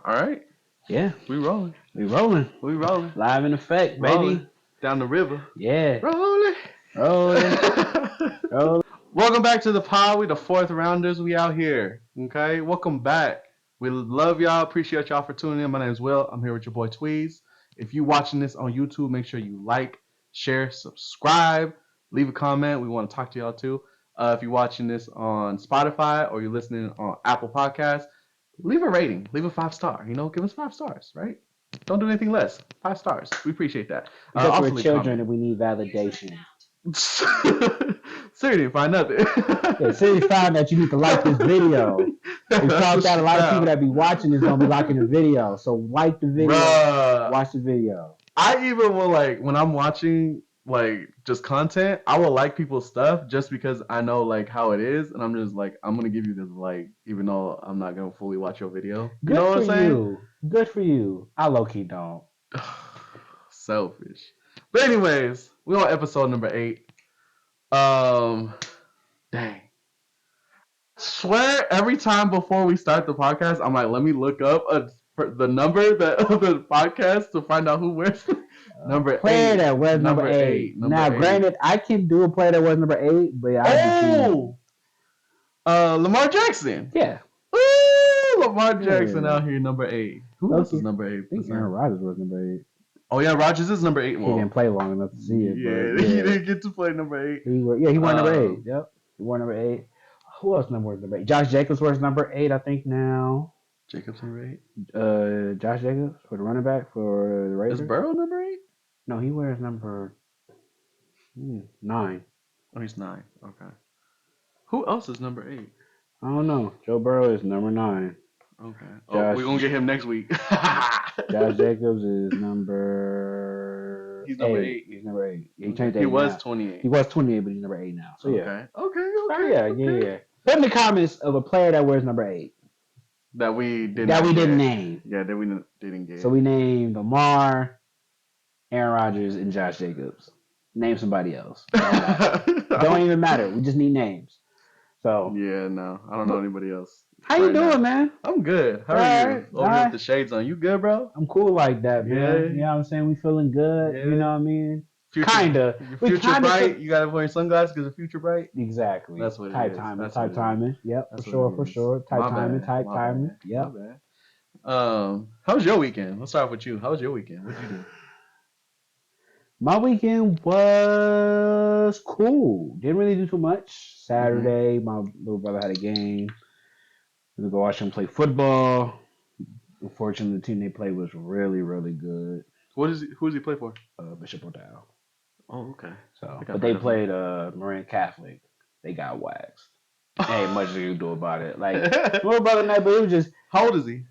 All right. Yeah, We rolling. we rolling. We rolling. Live in effect, Rolling. baby. Down the river. Yeah. Rolling. Rolling. Rolling. Welcome back to the pod. We the fourth rounders. We out here. Okay. Welcome back. We love y'all. Appreciate y'all for tuning in. My name is Will. I'm here with your boy Tweez. If you watching this on YouTube, make sure you like, share, subscribe, leave a comment. We want to talk to y'all too. If you're watching this on Spotify or you're listening on Apple Podcasts, leave a rating. Leave a 5-star. Give us 5 stars, right? Don't do anything less. 5 stars. We appreciate that. Because Also we're leave children comment. and we need validation. Siri didn't find nothing. Yeah, Siri found that you need to like this video. We found out a lot of people that be watching this don't be liking the video. So like the video, Bruh. watch the video. I even will when I'm watching just content, I will like people's stuff just because I know how it is, and I'm just I'm gonna give you this even though I'm not gonna fully watch your video. Good know what I'm for saying? you. Good for you. I low key don't. Selfish. But anyways, we on episode number 8. Dang. Swear every time before we start the podcast, I'm like, let me look up the number of the podcast to find out who wears number player 8. That wears number 8. Now, granted, I can do a player that wears number 8, but Lamar Jackson. Yeah. Ooh, Lamar Jackson out here, number 8. Who else is number 8? I think Aaron Rodgers was number 8. Oh yeah, Rodgers is number 8. He didn't play long enough to see it. Yeah, he didn't get to play number 8. He wore number 8. Yep, he wore number 8. Who else wears number 8? Josh Jacobs wears number 8, I think now. Jacobs number 8. Josh Jacobs for the running back for the Raiders. Is Burrow number 8? No, he wears number 9. Oh, he's 9. Okay. Who else is number 8? I don't know. Joe Burrow is number 9. Okay. We're gonna get him next week. Josh Jacobs is number. He's number 8. He's number 8. He changed 8. He was 28. He was 28, but he's number 8 now. So yeah. Okay. Yeah. Put in the comments of a player that wears number 8. That we didn't name. Yeah, that we didn't get. So we named Lamar, Aaron Rodgers, and Josh Jacobs. Name somebody else. Don't even matter. We just need names. So yeah, no, I don't know anybody else. How you doing, man? I'm good. How are you? Over here with the shades on. You good, bro? I'm cool like that, man. Yeah. You know what I'm saying? We feeling good. Yeah. You know what I mean? Kinda. Your future bright. You gotta wear sunglasses because the future bright. Exactly. That's what it tight is. Timing. Tight timing. Yep. For sure. Tight timing. Yep. How was your weekend? Let's start with you. How was your weekend? What'd you do? My weekend was cool. Didn't really do too much. Saturday, my little brother had a game. We go watch him play football. Unfortunately, the team they played was really, really good. Who does he play for? Bishop O'Dowd. Oh, okay. But they played Marin Catholic. They got waxed. Ain't much you do about it. Little brother, but it was just. How old is he?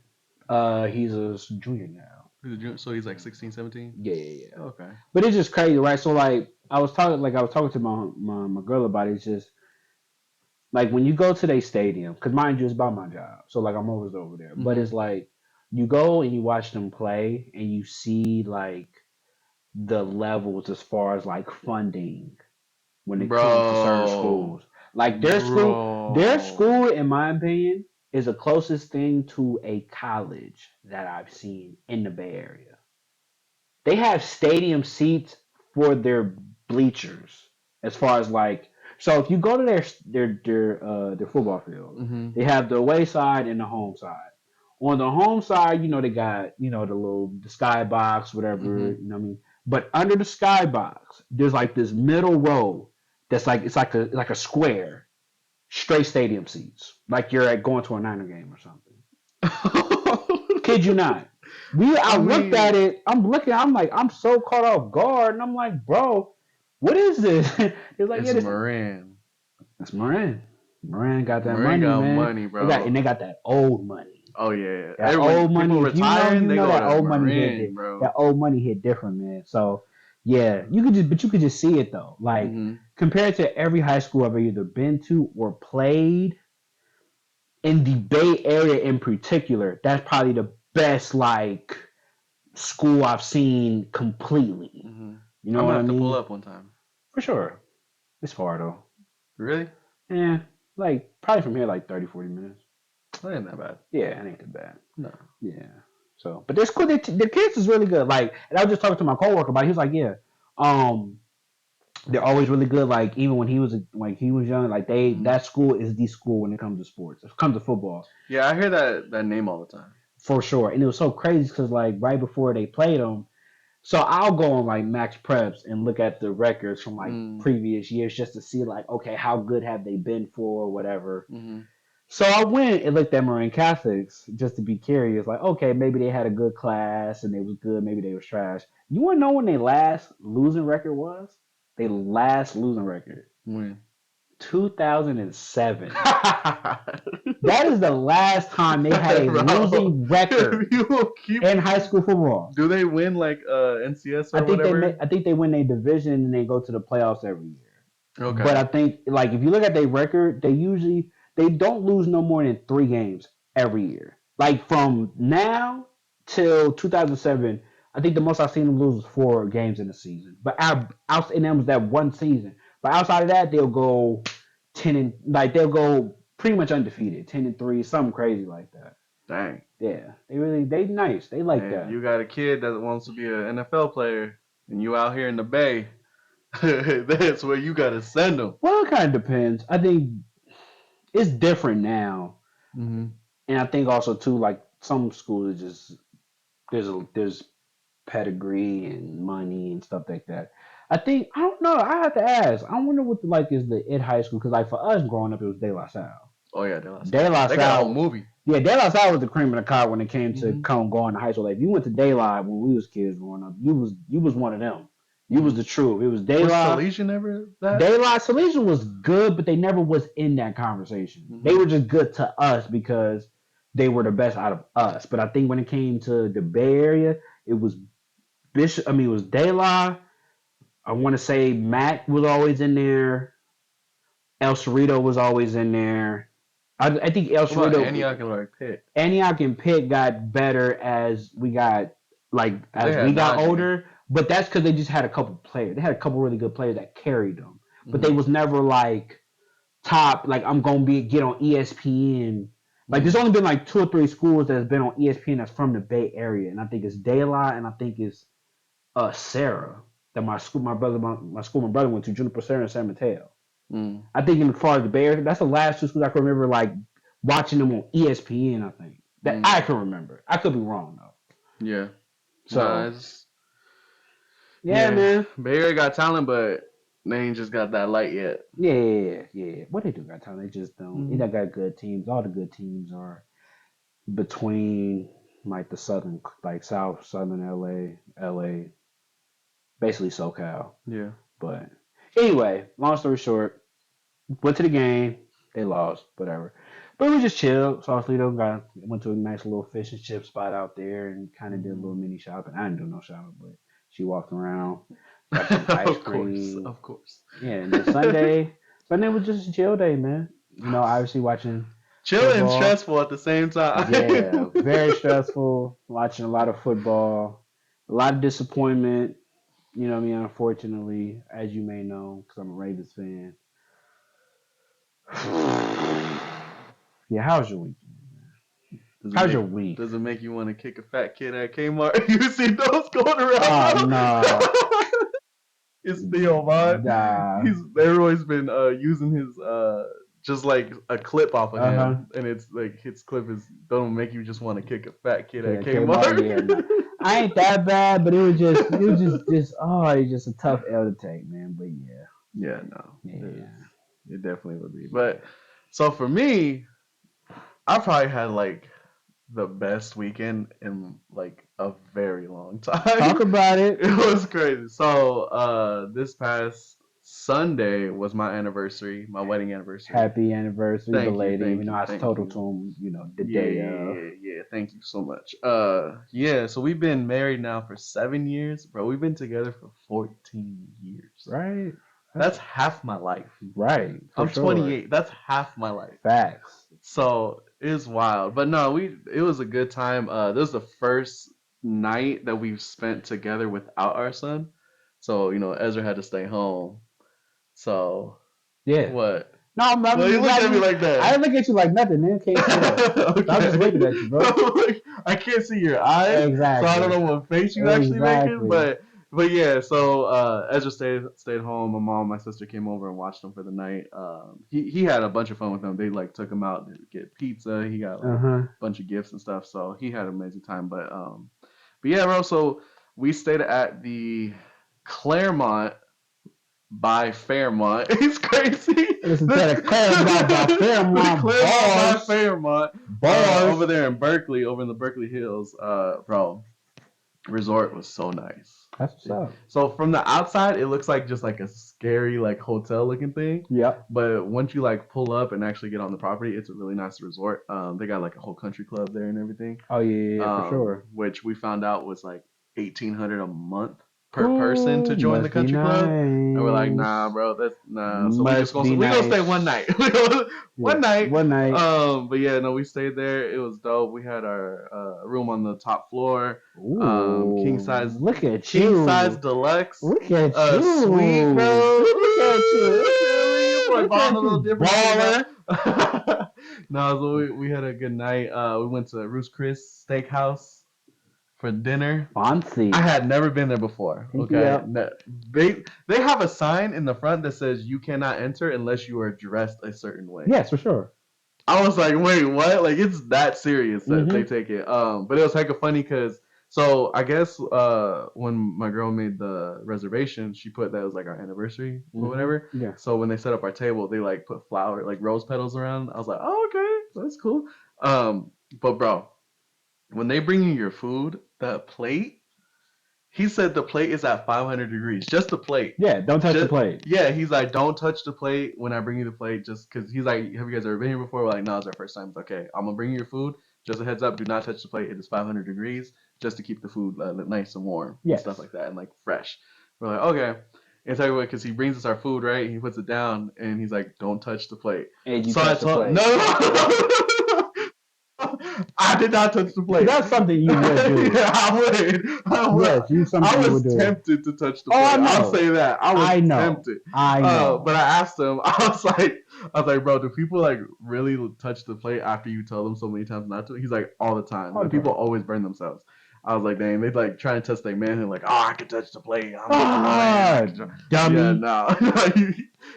He's a junior now. So he's 16, 17? Yeah. Okay. But it's just crazy, right? So I was talking to my girl about it. It's just when you go to their stadium, because mind you, it's about my job. So I'm always over there. Mm-hmm. But it's you go and you watch them play and you see the levels as far as funding when it comes to certain schools. Their school, in my opinion, is the closest thing to a college that I've seen in the Bay Area. They have stadium seats for their bleachers, as far as so if you go to their football field, mm-hmm. They have the away side and the home side. On the home side, they got the skybox, whatever, mm-hmm. You know what I mean. But under the skybox, there's this middle row that's it's like a square. Straight stadium seats, you're going to a Niner game or something. Kid you not. I looked at it. I'm so caught off guard, and I'm like, bro, what is this? It's Marin. It's Marin. Marin got that money, man. Money, bro. They got that old money. Oh yeah, that old money. Retiring, you know that old Marin, money hit, bro. That old money hit different, man. So yeah, you could just see it though, mm-hmm. Compared to every high school I've either been to or played in the Bay Area in particular, that's probably the best school I've seen completely. Mm-hmm. You know what I mean? I'm gonna have to pull up one time for sure. It's far though. Really? Yeah, like probably from here like 30, 40 minutes. That ain't that bad. Yeah, it ain't that bad. No. Yeah. So, but they're cool. The kids is really good. Like, and I was just talking to my coworker about it. He was like, yeah, um, they're always really good. Like, even when he was young, like Mhm. that school is the school when it comes to sports. It comes to football Yeah, I hear that name all the time. for sure. And it was so crazy because like right before they played them, so I'll go on like Max Preps and look at the records from like Mm. previous years just to see like okay how good have they been for or whatever. Mm-hmm. So I went and looked at Marine Catholics just to be curious, like, okay, maybe they had a good class and they was good, maybe they was trash. You wanna know when their last losing record was? They last losing record. When? 2007. That is the last time they had a Bro, losing record you will keep. in high school football. Do they win like NCS or whatever? I think they win their division and they go to the playoffs every year. But Okay. I think like if you look at their record, they don't lose no more than 3 games every year. Like from now till 2007, I think the most I've seen them lose was 4 games in a season. But out and that was that one season. But outside of that, they'll go 10 and like they'll go pretty much undefeated, 10-3, something crazy like that. Dang. Yeah, they nice. They like And if that. you got a kid that wants to be an NFL player and you out here in the Bay, that's where you got to send them. Well, it kind of depends. I think it's different now, Mm-hmm. and I think also too like some schools are just there's pedigree and money and stuff like that. I think I don't know. I have to ask. I wonder what like is the it high school because like for us growing up it was De La Salle. Oh yeah, De La De Salle. La They got a whole Salle, movie. yeah, De La Salle was the cream of the crop when it came to Mm-hmm. come going to high school. Like if you went to De La when we was kids growing up, you was one of them. You was Mm-hmm. the truth. It was De Was La. Salesian ever that? De La Salesian was good, but they never was in that conversation. They Mm-hmm. were just good to us because they were the best out of us. But I think when it came to the Bay Area, it was Bishop. I mean, it was De La. I want to say Matt was always in there. El Cerrito was always in there. I think El What about Cerrito, Antioch and like Pitt? Antioch and Pitt got better Cause they as had we got Najee. older. But that's because they just had a couple players. They had a couple really good players that carried them. But they Mm-hmm. was never like top. Like I'm gonna be get on ESPN. Like there's Mm-hmm. only been like 2 or 3 schools that's been on ESPN that's from the Bay Area, and I think it's De La, and I think it's Sarah that my school my brother went to, Juniper Sarah and San Mateo. Mm-hmm. I think in as far as the Bears, that's the last 2 schools I can remember like watching them on ESPN. I think that I Mm-hmm. can remember. I could be wrong though. Yeah. Nah, So it's yeah, yeah. man. Bay Area got talent, but they ain't just got that light yet. Yeah. What they do got time? They just don't. They Mm-hmm. got good teams. All the good teams are between like the southern, like South, Southern LA, basically SoCal. Yeah. But anyway, long story short, went to the game. They lost, whatever. But we just chilled. Sausalito went to a nice little fish and chip spot out there and kind of did a Mm-hmm. little mini shopping. I didn't do no shopping, but she walked around, got some ice Of course, cream. of course. Yeah, and then Sunday was just a chill day, man. You know, obviously watching Chilling and football. stressful at the same Yeah, time. very stressful. Watching a lot of football, a lot of disappointment. You know what I mean? Unfortunately, as you may know, because I'm a Ravens fan. Yeah, how was your weekend? Does it How's make your week? does it make you want to kick a fat kid at Kmart? You see those going around, Oh bro? no, It's Theo Vaughn. nah. Everyone's been using his just like a clip off of Uh huh. him, and it's like his clip is don't make you just want to kick a fat kid at Yeah, Kmart. Kmart. Yeah, no. I ain't that bad, but it was just oh, it's just a tough L to take, man. But yeah, Yeah, no, yeah, it definitely would be. But yeah. so for me, I probably had like the best weekend in like a very long Talk time. about it. It was crazy. So this past Sunday was my anniversary, my wedding anniversary. Happy anniversary, Thank you, belated. Even thank though you, I thank told you. to him, the Yeah, day yeah, of. yeah, yeah. Thank you so much. Yeah, so we've been married now for 7 years, bro. We've been together for 14 years. Right. That's half my life. Right, for I'm sure. 28. That's half my life. Facts. So it's wild. But no, it was a good time. This was the first night that we've spent together without our son. So, Ezra had to stay home. So Yeah. What? No, Well, you looked at me like I that. didn't look at you like nothing, man. Can't say that. So I was just looking at you, bro. I can't see your eyes, so I don't Exactly. know what face you actually making. Exactly. But yeah. So Ezra stayed home. My mom, my sister came over and watched him for the night. He had a bunch of fun with them. They like took him out to get pizza. He got like Uh-huh. a bunch of gifts and stuff. So he had an amazing time. But yeah, bro. So we stayed at the Claremont by Fairmont. It's crazy. Listen to the Claremont by The Fairmont Claremont by bars. Fairmont over Bars. there in Berkeley, over in the Berkeley Hills. Bro, resort was so nice. That's what's up. So from the outside, it looks like just like a scary like hotel looking thing. Yep. But once you like pull up and actually get on the property, it's a really nice resort. They got like a whole country club there and everything. Oh yeah, for sure. Which we found out was like 1,800 a month per person Ooh, to join the must be country club. And we're like, nah, nice. bro, that's nah. So Must be we gonna stay nice. one night. Yeah. One night. One night. But yeah, no, we stayed there. It was dope. We had our room on the top floor. Ooh. King size. Look at King you. size deluxe. Look at you. Suite, bro. Look at you. Your boy Look balling at a little you. different. Baller. No, so we had a good night. We went to Roost Chris Steakhouse for dinner. Fancy. I had never been there before. Okay, Yep. They have a sign in the front that says you cannot enter unless you are dressed a certain way. Yes, for sure. I was like, wait, what? Like it's that serious that they Mhm. take it. But it was hecka funny because so I guess when my girl made the reservation, she put that was like our anniversary or whatever. Yeah. So when they set up our table, they like put flower like rose petals around. I was like, oh okay, that's cool. But bro, when they bring you your food, the plate. He said the plate is at 500 degrees, just the plate. Yeah, don't touch the Just, plate. yeah, he's like, don't touch the plate when I bring you the plate, just because he's like, have you guys ever been here before? We're like, no, it's our first time. It's okay. I'm gonna bring you your food. Just a heads up, do not touch the plate. It is 500 degrees, just to keep the food nice and warm and Yes. stuff like that, and like fresh. We're like, okay. And tell you what, because he brings us our food, right? He puts it down, and he's like, don't touch the plate. And you So I touch the told, plate. no. I did not touch the plate. That's something you would do. Yeah, I would. Yes, I you was would do. tempted to touch the Oh, plate. I know. I'll say that. I was know. tempted. I know. But I asked him. I was like, bro, do people like really touch the plate after you tell them so many times not to? He's like, all the time. All the Like, people time. always burn themselves. I was like, dang, they like trying to test their manhood, like, oh, I can touch the plate. Dummy. Yeah, no.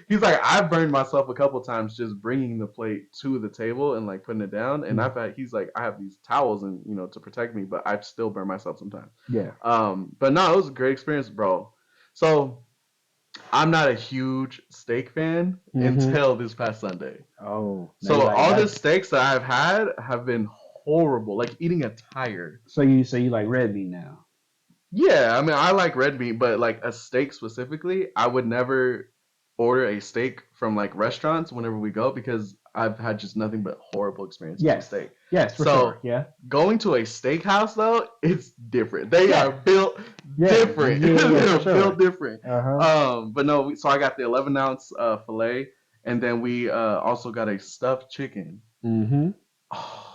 He's like, I've burned myself a couple times just bringing the plate to the table and like putting it down. And he's like, I have these towels and to protect me, but I've still burned myself sometimes. Yeah. But no, it was a great experience, bro. So I'm not a huge steak fan until this past Sunday. Oh. So all the steaks that I've had have been horrible, like eating a tire. So you like red meat now? Yeah, I mean I like red meat, but like a steak specifically, I would never order a steak from like restaurants whenever we go because I've had just nothing but horrible experiences with steak. Yes, for sure. Yeah. Going to a steakhouse though, it's different. They are built different. Yeah, They're for sure. built different. Uh-huh. But no, so I got the 11-ounce filet, and then we also got a stuffed chicken. Mm-hmm. Oh,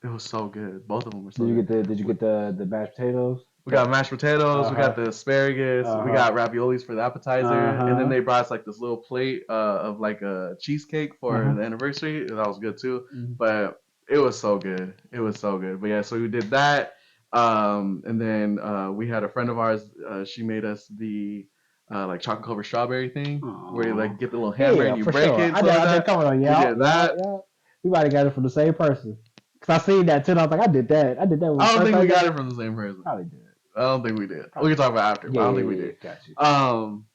it was so good. Both of them were so Did good. you get the mashed potatoes? We got mashed potatoes. We got the asparagus. We got raviolis for the appetizer, and then they brought us like this little plate of like a cheesecake for the anniversary. That was good too. But it was so good. It was so good. But yeah, so we did that, and then we had a friend of ours. She made us the like chocolate covered strawberry thing, where you like get the little hammer and you break it. I did come on, yeah. We did that. Yeah. We might have got it from the same person. Cause I seen that too. And I was like, I did that. I don't think we got it from the same person. Probably did. I don't think we did. We can talk about after, but I don't think we did. Got you.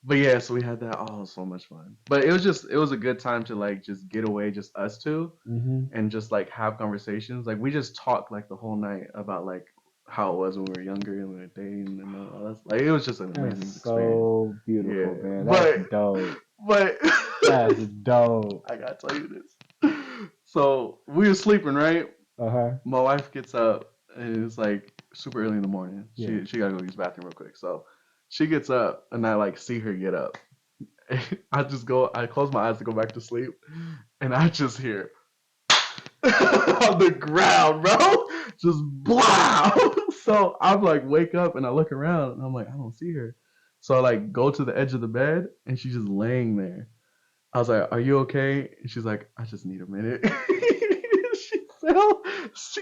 But yeah, so we had that. Oh, so much fun. But it was a good time to like just get away, just us two, and just like have conversations. Like we just talked like the whole night about like how it was when we were younger and we were dating and all that. Like it was just an amazing experience. So beautiful, man. That's dope. But that's dope. I gotta tell you this. So we were sleeping, right? My wife gets up and it's like super early in the morning. She gotta go use the bathroom real quick. So she gets up and I like see her get up. I close my eyes to go back to sleep and I just hear on the ground, bro. Just blow. So I'm like wake up and I look around and I'm like, I don't see her. So I like go to the edge of the bed and she's just laying there. I was like, "Are you okay?" And she's like, "I just need a minute." She fell. She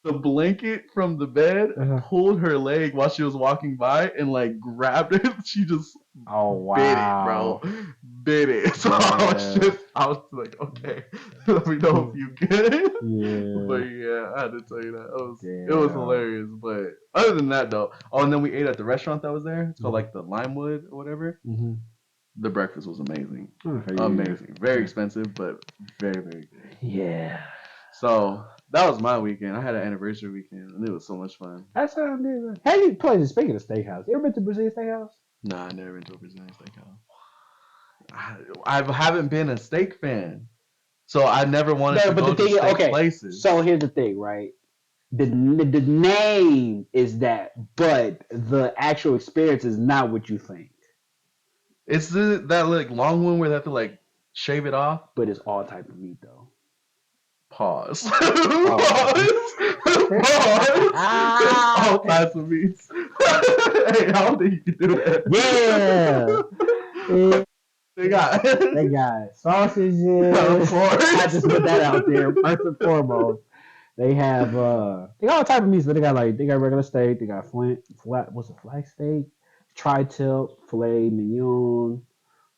the blanket from the bed, Uh-huh. pulled her leg while she was walking by, and like grabbed it. She just Oh bit it, bro. wow. Bit it. So Yeah. I was like, okay, let me know if you get it. But Yeah. yeah, I had to tell you that. It was Damn. hilarious. But other than that though, oh, and then we ate at the restaurant that was there. It's called Mm-hmm. like the Limewood or whatever. Mm-hmm. The breakfast was amazing. Okay, yeah, Amazing. Very yeah. expensive, but very, very good. Yeah. So that was my weekend. I had an anniversary weekend and it was so much fun. That sounds good. Hey, you play speaking of steakhouse. You ever been to Brazilian steakhouse? Nah, I never been to a Brazilian steakhouse. I haven't been a steak fan. So I never wanted No, to but the go to thing is, steak okay. So places. here's the thing, right? The name is that, but the actual experience is not what you think. It's that like long one where they have to like shave it off. But it's all type of meat though. Pause. All type of Pause. Pause. All types of meats. Hey, I don't think you can do Yeah. that. They got. They got Of sausages. I course. just put that out there first and foremost. They have they got all type of meats, but they got regular steak, they got what's it, flank steak, tri-tip, filet mignon,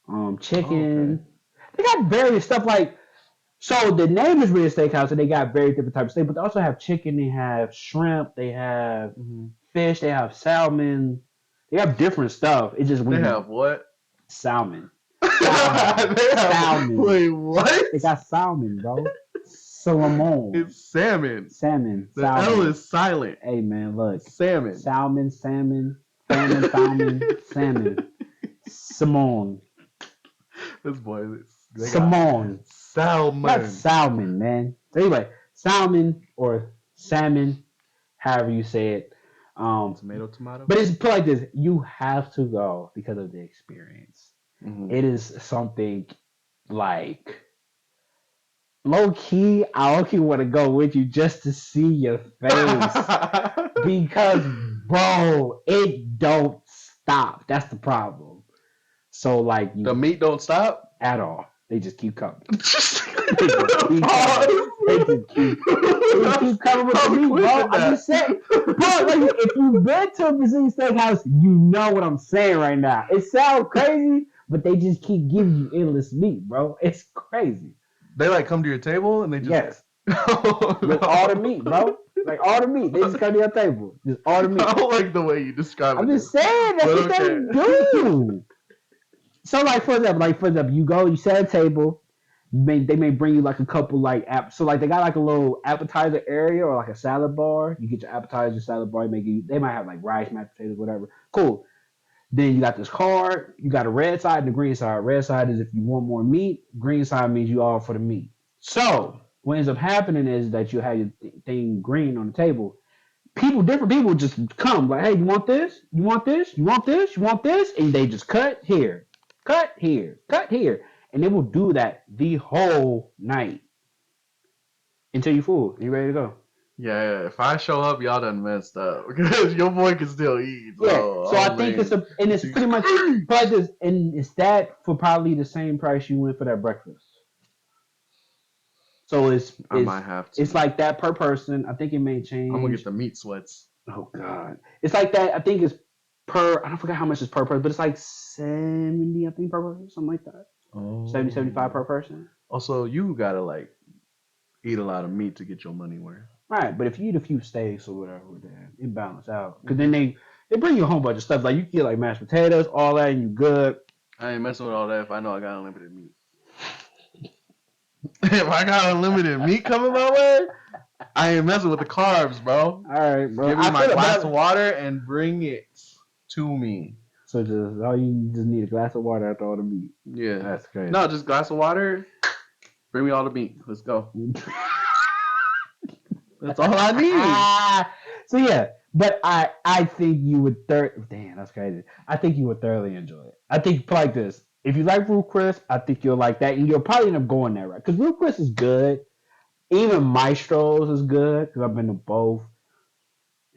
Oh, okay. chicken. They got various stuff like so the name is Real Steakhouse and they got very different types of steak, but they also have chicken, they have shrimp, they have Mm-hmm. fish, they have salmon, they have different stuff. It's just They when you have what? salmon. Salmon. They have. Salmon. Wait, what? They got salmon, bro. Salmon. It's salmon. Salmon. The L Salmon. is silent. Hey man, look. Salmon. Salmon, salmon, salmon, salmon, salmon. Simone. This boy, they got Simone. Not salmon. salmon, man. Anyway, salmon or salmon, however you say it. Tomato, tomato. But it's put like this: you have to go because of the experience. Mm-hmm. It is something like low key. I low key want to go with you just to see your face because, bro, it don't stop. That's the problem. So like The you meat don't stop. at all, they just keep coming. Just They just keep coming. They keep coming with the I'm meat, bro. quitting I'm just saying, bro. Like, if you've been to a Brazilian steakhouse, you know what I'm saying right now. It sounds crazy, but they just keep giving you endless meat, bro. It's crazy. They like come to your table and they just. Yes, Oh, with all the meat, bro. Like all the meat, they just come to your table. Just all the meat. I don't like the way you describe I'm it. just saying that's But what okay. they do. So like for example, you go, you set a table. They may bring you like a couple like so like they got like a little appetizer area or like a salad bar. You get your appetizer, salad bar. They might have like rice, mashed potatoes, whatever. Cool. Then you got this card. You got a red side and a green side. Red side is if you want more meat. Green side means you all for the meat. So what ends up happening is that you have your thing green on the table. Different people just come like, hey, you want this? You want this? You want this? You want this? And they just cut here, cut here, cut here. And they will do that the whole night until you're full. You ready to go? Yeah, if I show up, y'all done messed up because your boy can still eat. Yeah. So, So I think it's pretty much like this, and it's that for probably the same price you went for that breakfast. So I might have to. it's like that per person. I think it may change. I'm gonna get the meat sweats. Oh God, it's like that. I think it's per. I don't forget how much it's per person, but it's like 70. I think per person, something like that. Oh. 70, 75 per person. Also, you gotta like eat a lot of meat to get your money worth. Right, but if you eat a few steaks or whatever, then it balance out. Because then they bring you a whole bunch of stuff. Like you get like mashed potatoes, all that, and you good. I ain't messing with all that if I know I got unlimited meat. If I got unlimited meat coming my way, I ain't messing with the carbs, bro. All right, bro. Give me my glass of water and bring it to me. So you just need a glass of water after all the meat. Yeah. That's crazy. No, just glass of water. Bring me all the meat. Let's go. That's all I need. So yeah, but I think you would damn, that's crazy. I think you would thoroughly enjoy it. I think like this. If you like Root Chris, I think you'll like that, and you'll probably end up going there, right? Because Root Chris is good. Even Maestro's is good because I've been to both.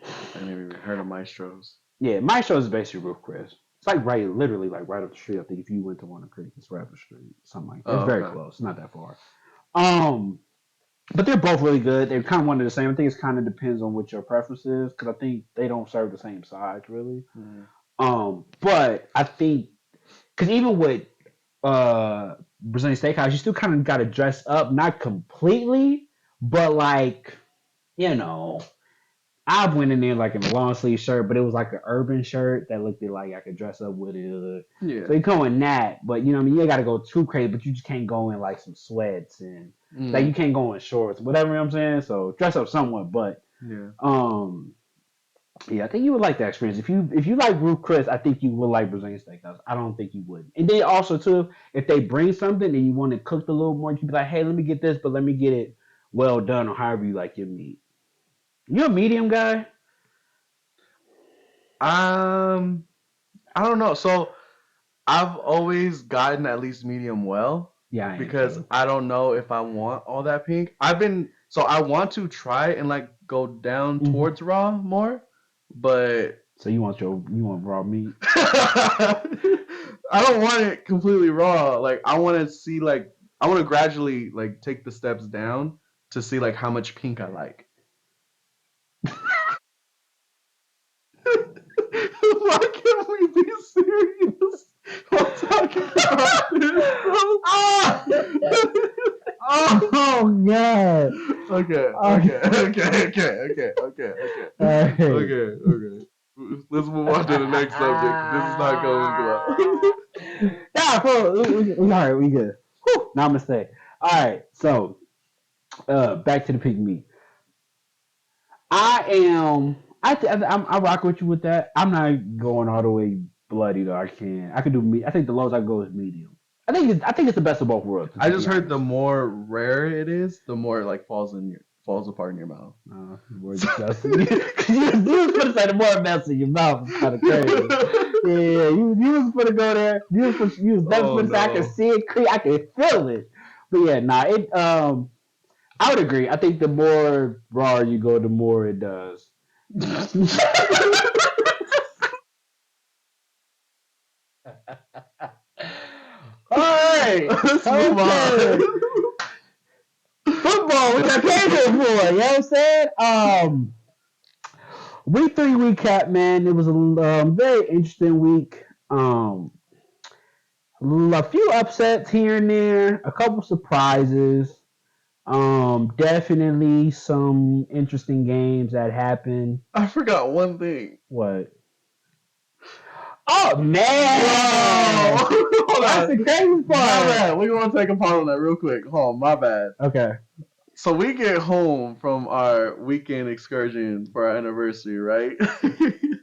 I never even heard of Maestro's. Yeah, Maestro's is basically Root Chris. It's like literally like right up the street. I think if you went to Warner Creek, it's right up the street, something like that. It's Oh, very okay. close. It's not that far. Um, but they're both really good. They're kind of one of the same. I think it kind of depends on what your preference is because I think they don't serve the same sides really. Mm. But I think because even with Brazilian Steakhouse, you still kind of got to dress up, not completely, but like you know, I went in there like in a long sleeve shirt, but it was like an urban shirt that looked like I could dress up with it. Yeah. So you go in that, but you know what I mean, you got to go too crazy, but you just can't go in like some sweats and like you Mm. can't go in shorts, whatever, you know what I'm saying. So dress up somewhat, but Yeah. um yeah, I think you would like that experience. If you like Ruth Chris, I think you would like Brazilian Steakhouse. I don't think you wouldn't. And then also too, if they bring something and you want it cooked a little more, you can be like, hey, let me get this, but let me get it well done or however you like your meat. You a medium guy? Um, I don't know. So I've always gotten at least medium well Yeah, I am because too. I don't know if I want all that pink. I want to try and like go down Hmm. towards raw more, but So you want raw meat? I don't want it completely raw. Like I want to see like I want to gradually like take the steps down to see like how much pink I like. Why can't we be serious while talking about this, bro? Oh, oh God. Okay, okay, Okay. okay, okay, okay, okay, okay, All right. okay, okay. Let's move on to the next subject. This is not going well. Nah, bro, we all right. We good. Whew, namaste. All right. So, back to the pig meat. I am. I rock with you with that. I'm not going all the way bloody though. I can. I can do meat. I think the lowest I go is medium. I think it's the best of both worlds. I To just be heard the honest. more rare it is, the more it like falls apart in your mouth. More disgusting. You was gonna say the more mess in your mouth is kind of crazy. Yeah, you was gonna go there. You was Oh definitely gonna say I can no. see it. I can feel it. But yeah, nah. I would agree. I think the more raw you go, the more it does. All right. Let's move on. Okay. Football, which I came here for. You know what I'm saying? Week 3 recap, man. It was a very interesting week. A few upsets here and there, a couple surprises. Definitely some interesting games that happened. I forgot one thing. What? Oh Bro, man, hold that's on. the crazy My part. bad. We're gonna take a pause on that real quick. Hold on, my bad. Okay, So we get home from our weekend excursion for our anniversary, right?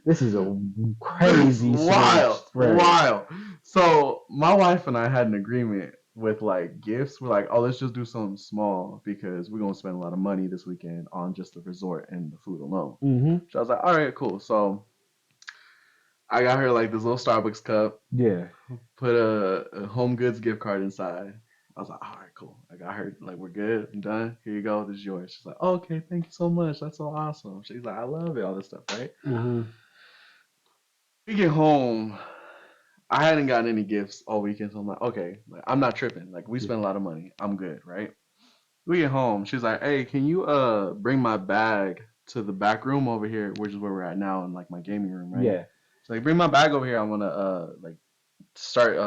this is a crazy switch Wild, spread. wild. So my wife and I had an agreement with like gifts. We're like, oh, let's just do something small because we're gonna spend a lot of money this weekend on just the resort and the food alone. Mm-hmm. So I was like, all right, cool. So I got her like this little Starbucks cup, Yeah. put a home goods gift card inside. I was like, all right, cool. I got her, like, we're good. I'm done. Here you go. This is yours. She's like, oh, okay, thank you so much. That's so awesome. She's like, I love it, all this stuff, right? Mm-hmm. We get home. I hadn't gotten any gifts all weekend, so I'm like, okay, like, I'm not tripping. Like, we Yeah. spent a lot of money. I'm good, right? We get home. She's like, hey, can you bring my bag to the back room over here, which is where we're at now, in like my gaming room, right? Yeah. She's like, bring my bag over here. I want to like start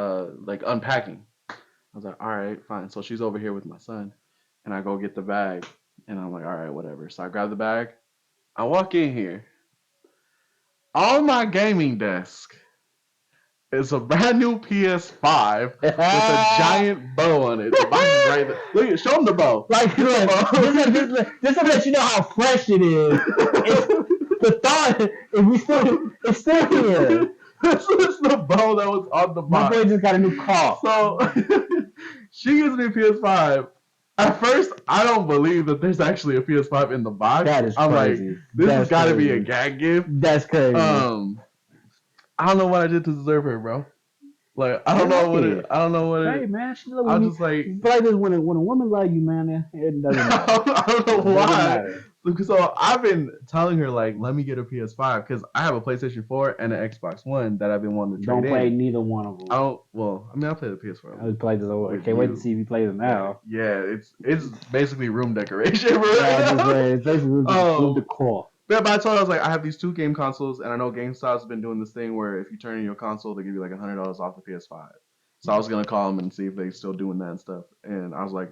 like unpacking. I was like, all right, fine. So she's over here with my son, and I go get the bag, and I'm like, all right, whatever. So I grab the bag. I walk in here. On my gaming desk is a brand new PS5 with a giant bow on it. The box is right there. Look at, show them the bow. Like, Get look, just to let you know how fresh it is. It's the thought. If we still, it's still here. This is the bow that was on the My boy box. just got a new car. So she gives me a PS5. At first, I don't believe that there's actually a PS5 in the box. That is I'm like, crazy. this has That's got to be a crazy. gag gift. That's crazy. I don't know what I did to deserve her, bro. Like, I don't know what it. Hey, I don't know what hey, it. man. She love I when was you just like, it's like this when a woman like you, man. It doesn't matter. I don't know It doesn't why. matter. So I've been telling her like, let me get a PS5 because I have a PlayStation 4 and an Xbox One that I've been wanting to trade Don't play in. neither one of them. I don't. Well, I mean, I play the PS4. I would play this over. With Can't wait to you. see if he plays it now. Yeah, it's basically room decoration, bro. Yeah, it's just it's basically room Oh, decor. but I told her I was like, I have these two game consoles, and I know GameStop's been doing this thing where if you turn in your console, they give you like $100 off the PS5. So I was gonna call them and see if they still doing that and stuff. And I was like,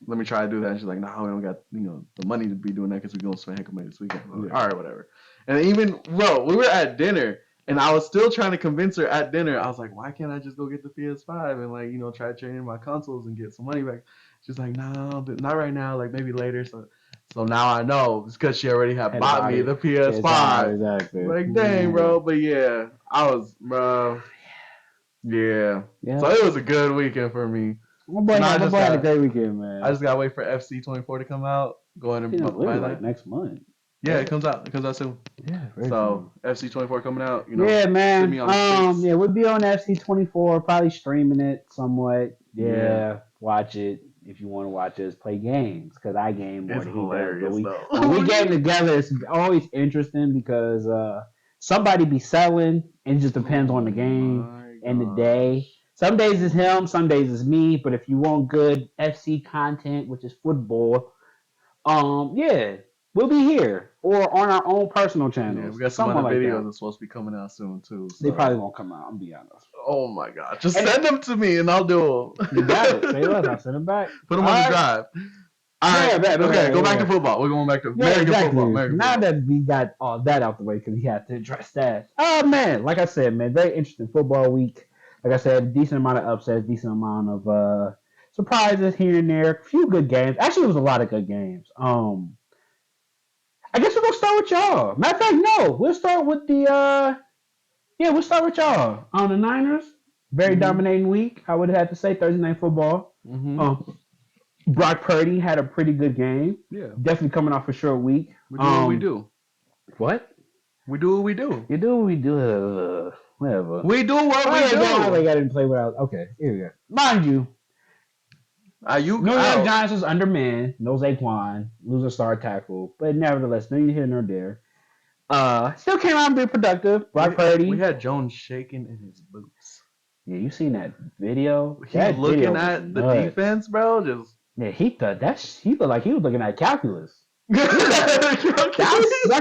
let me try to do that. And she's like, no, we don't got the money to be doing that because we're gonna spend heck of money this weekend. I was like, all right, whatever. And even bro, we were at dinner. And I was still trying to convince her at dinner. I was like, why can't I just go get the PS5 and like, try to trade in my consoles and get some money back? She's like, no, not right now, like maybe later. So now I know it's because she already had bought me the PS5. Exactly. Like, dang, bro. But yeah, bro. Yeah. So it was a good weekend for me. My boy had a great weekend, man. I just gotta wait for FC24 to come out. Go ahead and buy that next month. Yeah, it comes out. It comes out soon. Yeah, very so soon. FC24 coming out. Yeah, man. Yeah, we'll be on FC24, probably streaming it somewhat. Yeah, watch it if you want to watch us play games, because I game more than he does. When we game together, it's always interesting because somebody be selling. It just depends on the game and the day. Some days it's him, some days it's me. But if you want good FC content, which is football, yeah. We'll be here or on our own personal channels. Yeah, we got some other videos that's supposed to be coming out soon too. So. They probably won't come out. I'm be honest. Oh my god! Just send them to me and I'll do them. You got it. Say less. I'll send them back. Put them on the drive. All right. Okay. Go back to football. We're going back to American football. Now that we got all that out the way, because we had to address that. Oh man, like I said, man, very interesting football week. Like I said, decent amount of upsets, decent amount of surprises here and there. A few good games. Actually, it was a lot of good games. I guess we're gonna start with y'all. Matter of fact, no, we'll start with the we'll start with y'all on the Niners. Very dominating week. I would have to say Thursday Night Football. Brock Purdy had a pretty good game. Yeah, definitely coming off a short week. We do what we do. What? We do what we do. You do what we do. Whatever. We do what we do. I didn't play without. Okay, here we go. Mind you. New York Giants was undermanned. No Saquon, losing star tackle, but nevertheless, no here nor there. Still came out and be productive. Brock Purdy. We had Jones shaking in his boots. Yeah, you seen that video? He's looking at the defense, bro. Just he thought he looked like he was looking at calculus. I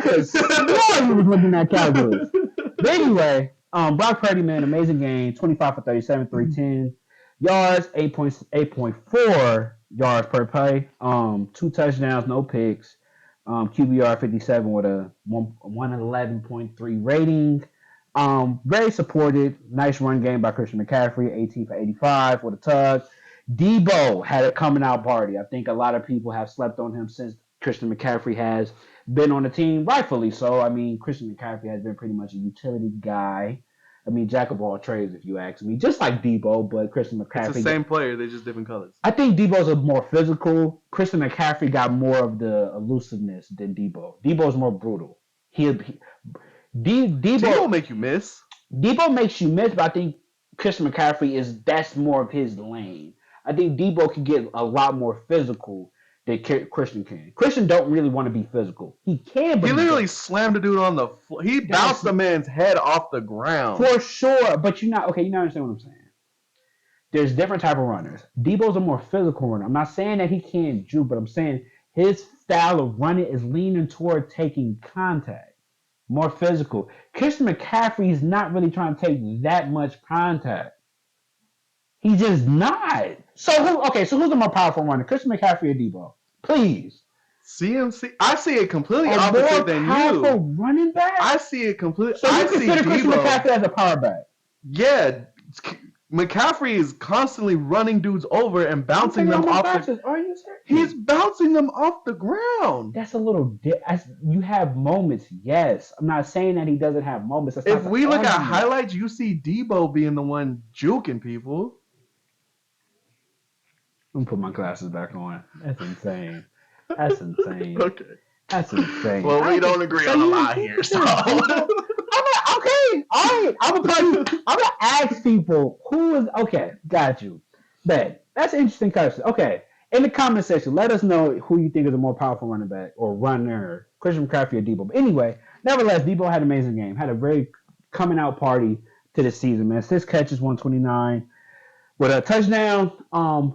could swear he was looking at calculus. But anyway, Brock Purdy, man, amazing game. 25 for 37, 310. Yards, 8.4 yards per play. 2 touchdowns, no picks. QBR 57 with a 111.3 rating. Very supported. Nice run game by Christian McCaffrey, 18 for 85 with a tug. Debo had a coming out party. I think a lot of people have slept on him since Christian McCaffrey has been on the team, rightfully so. I mean, Christian McCaffrey has been pretty much a utility guy. I mean, jack of all trades, if you ask me. Just like Debo, but Christian McCaffrey. It's the same player, they're just different colors. I think Debo's a more physical. Christian McCaffrey got more of the elusiveness than Debo. Debo's more brutal. Debo make you miss. Debo makes you miss, but I think Christian McCaffrey that's more of his lane. I think Debo can get a lot more physical than Christian can. Christian don't really want to be physical. He can, but he literally slammed a dude on the floor. He bounced the man's head off the ground. For sure, but you not understand what I'm saying. There's different type of runners. Debo's a more physical runner. I'm not saying that he can't juke, but I'm saying his style of running is leaning toward taking contact. More physical. Christian McCaffrey is not really trying to take that much contact. He's just not. So who's the more powerful runner? Christian McCaffrey or Debo? Please. CMC. I see it completely opposite than you. Powerful running back? I see it completely. So you consider Christian McCaffrey as a power back? Yeah. McCaffrey is constantly running dudes over and bouncing them off the. Are you serious? He's bouncing them off the ground. That's a little. You have moments, yes. I'm not saying that he doesn't have moments. If we look at highlights, you see Debo being the one juking people. I'm gonna put my glasses back on. That's insane. That's insane. Okay. That's insane. Well, we don't agree on a lot here, so. Okay, all right. I'm gonna ask people who is okay. Got you. But that's an interesting question. Okay, in the comment section, let us know who you think is a more powerful running back or runner, Christian McCaffrey or Debo. But anyway, nevertheless, Debo had an amazing game. Had a very coming out party to the season, man. 6 catches, 129 with a touchdown.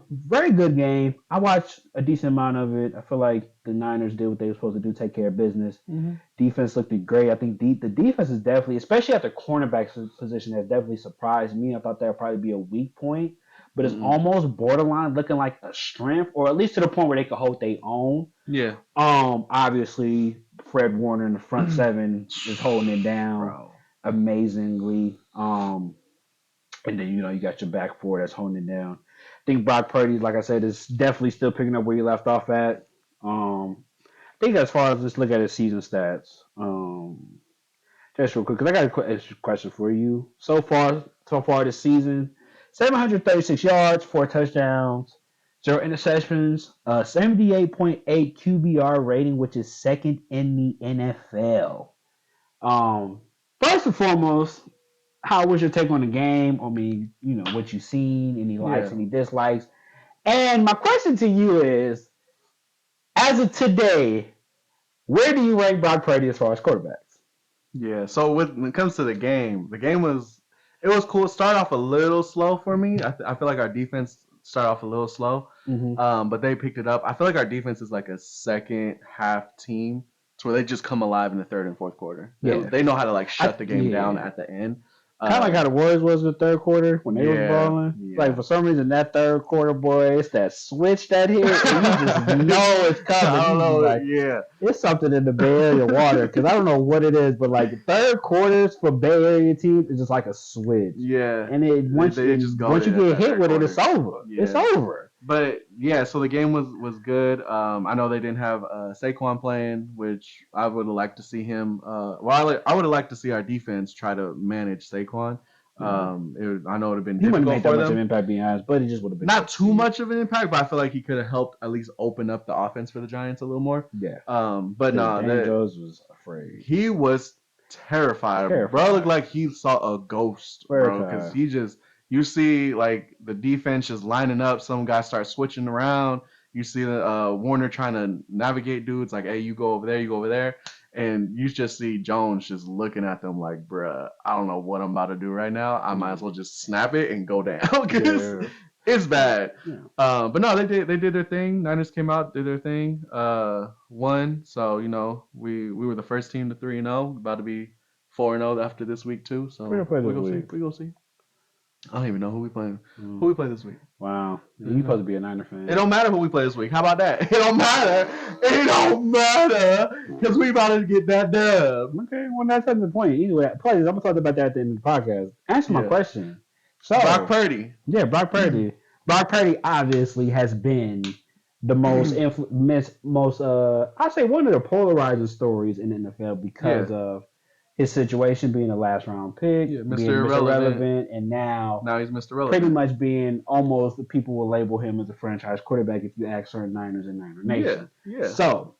Very good game. I watched a decent amount of it. I feel like the Niners did what they were supposed to do, take care of business. Mm-hmm. Defense looked great. I think the defense is definitely, especially at the cornerback position, has definitely surprised me. I thought that would probably be a weak point, but it's almost borderline looking like a strength, or at least to the point where they can hold their own. Yeah. Obviously, Fred Warner in the front seven is holding it down amazingly. And then, you got your back four that's holding it down. I think Brock Purdy, like I said, is definitely still picking up where he left off at. I think as far as let's look at his season stats. Just real quick, because I got a question for you. So far this season, 736 yards, 4 touchdowns, 0 interceptions, 78.8 QBR rating, which is second in the NFL. First and foremost, how was your take on the game? I mean, what you've seen, any likes, any dislikes. And my question to you is, as of today, where do you rank Brock Purdy as far as quarterbacks? Yeah. So when it comes to the game was cool. It started off a little slow for me. I feel like our defense started off a little slow, but they picked it up. I feel like our defense is like a second half team, to where they just come alive in the third and fourth quarter. They know how to like shut the game down at the end. Kind of like how the Warriors was in the third quarter when they was balling. Yeah. Like for some reason that third quarter, boy, it's that switch that hit, and you just know it's coming. I don't know. Like, it's something in the Bay Area water, because I don't know what it is, but like third quarters for Bay Area teams is just like a switch. Yeah. And once you get hit with it, it's over. Yeah. It's over. But yeah, so the game was good. I know they didn't have Saquon playing, which I would have liked to see him. I would have liked to see our defense try to manage Saquon. I know it would have been difficult made for that them. much of an impact, being honest, but it just would have been not too much of an impact. But I feel like he could have helped at least open up the offense for the Giants a little more. Yeah. But no, Daniel Jones was afraid. He was terrified. Bro looked like he saw a ghost, bro, because he just. You see, like, the defense just lining up. Some guys start switching around. You see Warner trying to navigate dudes, like, hey, you go over there, you go over there. And you just see Jones just looking at them like, bruh, I don't know what I'm about to do right now. I might as well just snap it and go down, because it's bad. Yeah. But no, they did their thing. Niners came out, did their thing, won. So, we were the first team to 3-0, about to be 4-0 after this week, too. So we're going to see. I don't even know who we playing. Who we play this week? Wow. You supposed to be a Niner fan. It don't matter who we play this week. How about that? It don't matter. It don't matter. Because we about to get that dub. Okay, well, that's the point. Anyway, please, I'm going to talk about that at the end of the podcast. Answer my question. So, Brock Purdy. Yeah, Brock Purdy. Brock Purdy obviously has been the most, I'd say one of the polarizing stories in the NFL because of his situation being a last round pick, being Mr. Irrelevant, and now he's Mr. Relevant. Pretty much being almost, people will label him as a franchise quarterback if you ask certain Niners and Niner Nation. Yeah. So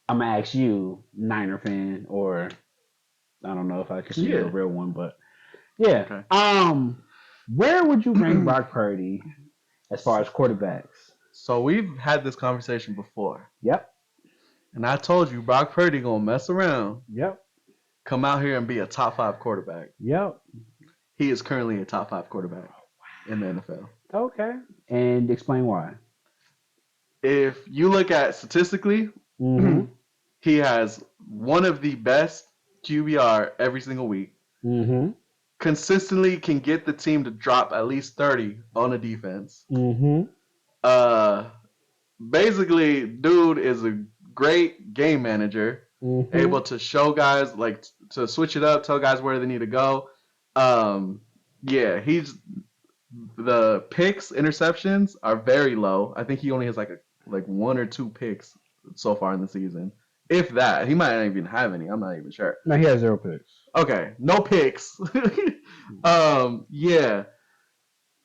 I'm gonna ask you, Niner fan, or I don't know if I consider a real one, but yeah. Okay. Where would you rank Brock Purdy as far as quarterbacks? So we've had this conversation before. Yep. And I told you Brock Purdy gonna mess around. Yep. Come out here and be a top 5 quarterback. Yep. He is currently a top 5 quarterback in the NFL. Okay. And explain why. If you look at statistically, he has one of the best QBR every single week. Consistently can get the team to drop at least 30 on a defense. Basically, dude is a great game manager. Able to show guys, like, to switch it up, tell guys where they need to go. He's the picks, interceptions are very low. I think he only has like 1 or 2 picks so far in the season, if that. He might not even have any. I'm not even sure. No, he has 0 picks. Okay, no picks.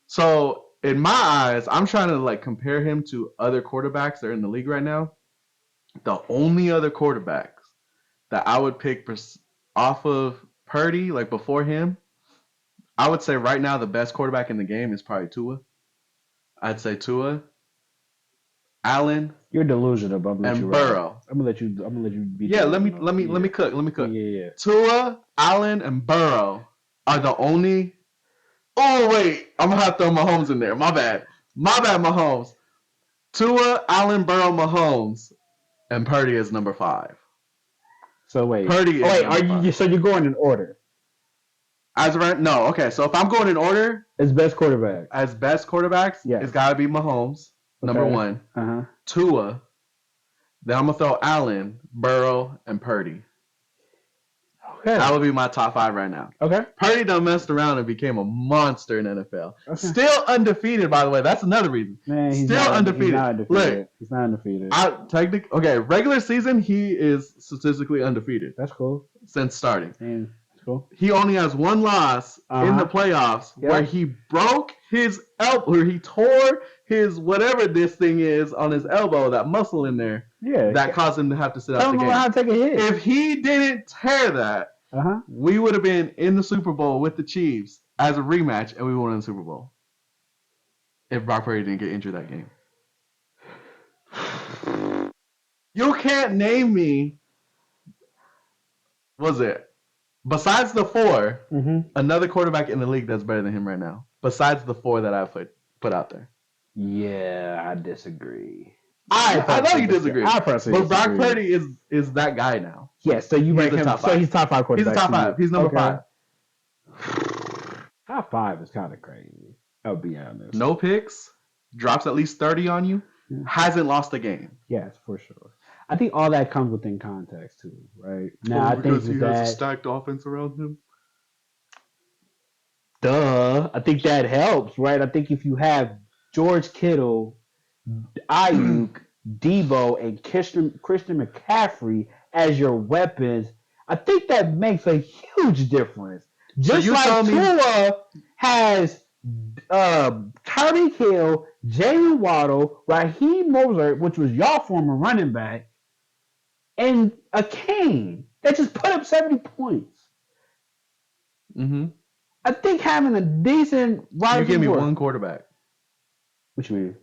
So in my eyes, I'm trying to like compare him to other quarterbacks that are in the league right now. The only other quarterbacks that I would pick off of Purdy, like before him, I would say right now the best quarterback in the game is probably Tua. I'd say Tua. Allen, You're delusional, but I'm gonna let you and ride. Burrow. I'm gonna let you be Yeah, delusional. let Yeah. me cook. Let me cook. Yeah. Tua, Allen, and Burrow are the only. Oh wait, I'm gonna have to throw Mahomes in there. My bad, Mahomes. Tua, Allen, Burrow, Mahomes, and Purdy is number 5. So wait. Purdy Oh is wait, are number you 5. so you're going in order. As of right, no, okay. So if I'm going in order, It's best quarterbacks. as best quarterbacks, it's Yes. got to be Mahomes, number Okay. 1. Uh-huh. Tua. Then I'm gonna throw Allen, Burrow, and Purdy. That Okay. would be my top 5 right now. Okay. Purdy done messed around and became a monster in NFL. Okay. Still undefeated, by the way. That's another reason. Man, Still he's undefeated. not undefeated. Look, He's not undefeated. okay, regular season he is statistically undefeated That's cool. since starting. And that's cool. He only has one loss in the playoffs where Yep. he broke his elbow, where he tore his whatever this thing is on his elbow, that muscle in there, Yeah. that caused him to have to sit out Tell the him game. how to take a hit. If he didn't tear that, we would have been in the Super Bowl with the Chiefs as a rematch, and we won the Super Bowl. If Brock Purdy didn't get injured that game. You can't name me, was it, besides the 4, another quarterback in the league that's better than him right now. Besides the 4 that I put out there. Yeah, I disagree. I know you disagree. I personally But Brock disagree. Purdy is that guy now. Yeah, so you rank him. top So 5. he's top 5 quarterback. He's a top 5. He's number 5. Top 5 is kind of crazy. I'll be honest. No picks, drops at least 30 on you, hasn't lost a game. Yes, for sure. I think all that comes within context too, right? Now I think because he with has a that, stacked offense around him. I think that helps, right? I think if you have George Kittle, Ayuk, Debo, and Christian McCaffrey as your weapons, I think that makes a huge difference. Just like Tua has Tyreek Hill, Jalen Waddle, Raheem Mostert, which was your former running back, and a Kane that just put up 70 points. Mm-hmm. I think having a decent wide You gave me receiver- one quarterback. What you mean?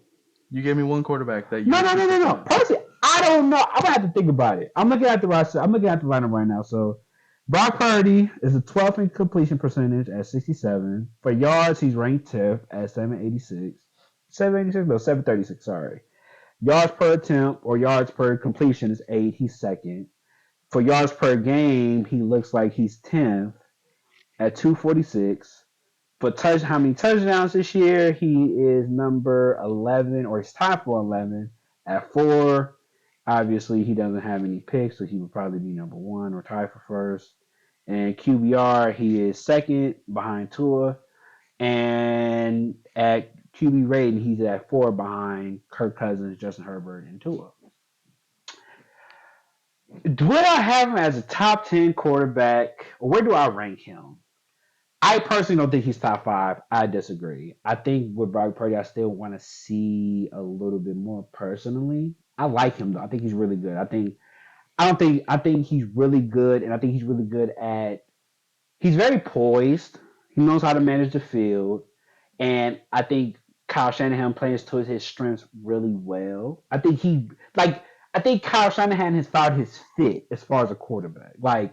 You gave me one quarterback that you. No. Personally, I don't know. I'm gonna have to think about it. I'm looking at the roster. I'm looking at the lineup right now. So, Brock Purdy is the 12th in completion percentage at 67. For yards, he's ranked 10th at 786. 786? No, 736. Sorry. Yards per attempt or yards per completion is 8. He's second. For yards per game, he looks like he's 10th at 246. For how many touchdowns this year, he is number 11, or he's tied for 11 at 4. Obviously, he doesn't have any picks, so he would probably be number 1 or tied for first. And QBR, he is second behind Tua. And at QB rating, he's at 4 behind Kirk Cousins, Justin Herbert, and Tua. Do I have him as a top 10 quarterback, or where do I rank him? I personally don't think he's top 5. I disagree. I think with Brock Purdy, I still want to see a little bit more personally. I like him though. I think he's really good. I think he's really good, and I think he's really good at. He's very poised. He knows how to manage the field, and I think Kyle Shanahan plays to his strengths really well. I think Kyle Shanahan has found his fit as far as a quarterback. Like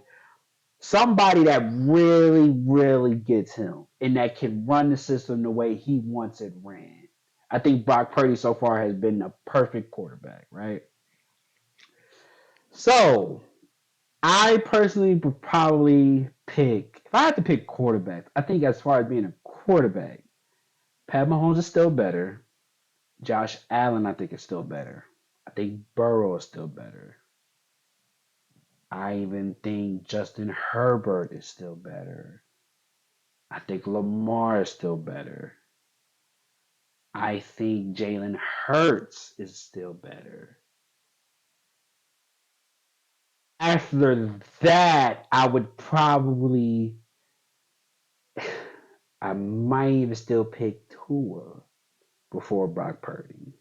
somebody that really, really gets him and that can run the system the way he wants it ran. I think Brock Purdy so far has been a perfect quarterback, right? So I personally would probably pick, if I had to pick quarterback, I think as far as being a quarterback, Pat Mahomes is still better. Josh Allen, I think, is still better. I think Burrow is still better. I even think Justin Herbert is still better. I think Lamar is still better. I think Jalen Hurts is still better. After that, I would probably, I might even still pick Tua before Brock Purdy.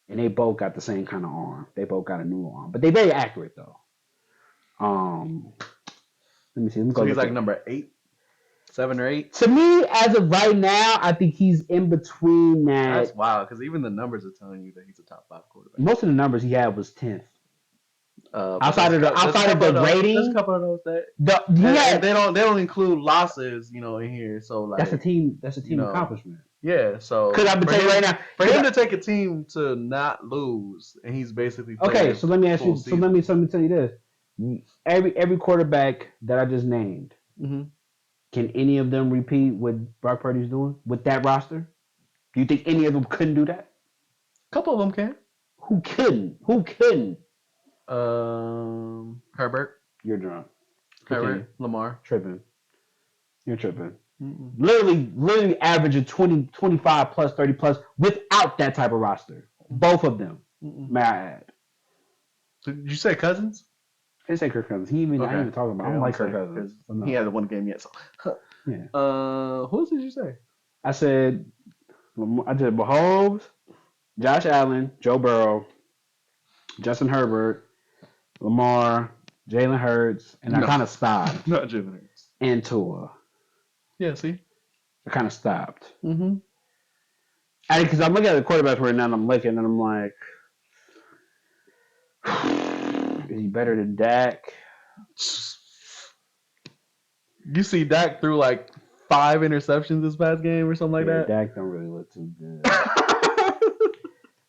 And they both got the same kind of arm. They both got a new arm, but they're very accurate though. Let me see. So he's like number 8. 7 or 8. To me, as of right now, I think he's in between That's that. wild because even the numbers are telling you that he's a top 5 quarterback. Most of the numbers he had was 10th. But there's a Outside of couple the of those. There's a rating, couple of those that he and had they don't include losses, in here. So that's a like team. That's a you team know, accomplishment. yeah. Because So I've been for telling you right him now. for him to take a team to not lose and he's basically played Okay, a so let me ask full you. So let me season. tell you this. Every quarterback that I just named, Mm-hmm. can any of them repeat what Brock Purdy's doing with that roster? Do you think any of them couldn't do that? Couple of them can. Who couldn't? Who couldn't? Herbert, You're drunk. Continue. Lamar. Tripping. You're tripping. Mm-mm. Literally averaging 20, 25 plus, 30 plus without that type of roster. Both of them, Mm-mm. may I add. Did you say Cousins? I didn't say Kirk Cousins. I ain't Okay. even talking about. I don't I'm like Kirk saying Cousins. because So no. he hasn't won a game yet. So, Yeah. who else did you say? I said Mahomes, Josh Allen, Joe Burrow, Justin Herbert, Lamar, Jalen Hurts, and I No, kind of stopped. not Jalen Hurts. And Tua. Yeah, see. I kind of stopped. Mm-hmm. Because I'm looking at the quarterbacks right now, and I'm looking, and I'm like, is he better than Dak? You see Dak threw like 5 interceptions this past game or something like Yeah, that. Dak don't really look too good.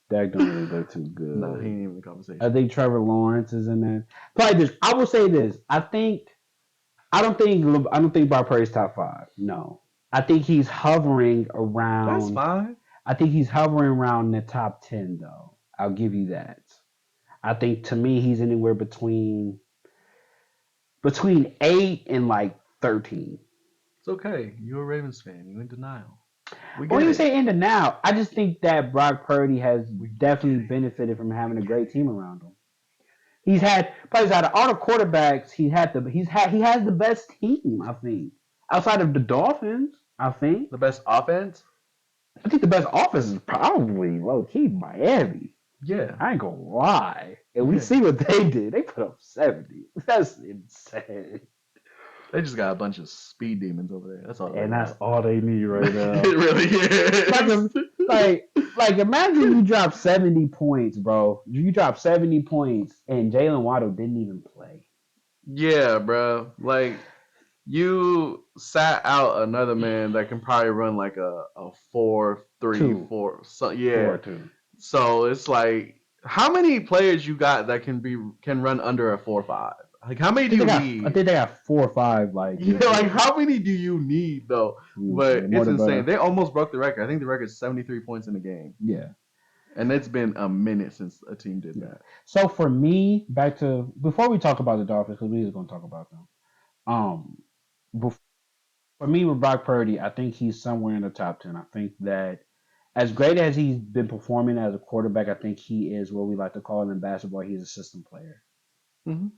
Dak don't really look too good. No, he ain't even in the conversation. I think Trevor Lawrence is in there. Probably this. I will say this. I don't think Brock Purdy's top 5. No. I think he's hovering around. That's fine. I think he's hovering around the top 10 though. I'll give you that. I think to me he's anywhere between 8 and like 13. It's okay. You're a Ravens fan. You in denial. We When get you it. say into now, I just think that Brock Purdy has definitely benefited from having a great team around him. He's had probably out of all the quarterbacks, he has the best team, I think. Outside of the Dolphins, I think. The best offense? I think the best offense is probably low key Miami. Yeah. I ain't gonna lie. And we Yeah. see what they did. They put up 70. That's insane. They just got a bunch of speed demons over there. That's all. And that's all they need right now. It really is. like imagine you drop 70 points, bro. You drop 70 points and Jalen Waddle didn't even play. Yeah, bro. Like you sat out another man that can probably run like a 4-3 Two. 4. So yeah. 4-2. So it's like how many players you got that can run under a 4-5? Like how many do you need? I think they got 4 or 5. Like like how many do you need though? But it's insane. better. They almost broke the record. I think the record is 73 points in the game. Yeah. And it's been a minute since a team did that. So for me, back to before we talk about the Dolphins, because we just gonna talk about them. For me with Brock Purdy, I think he's somewhere in the top 10. I think that as great as he's been performing as a quarterback, I think he is what we like to call in basketball. He's a system player. Mm-hmm.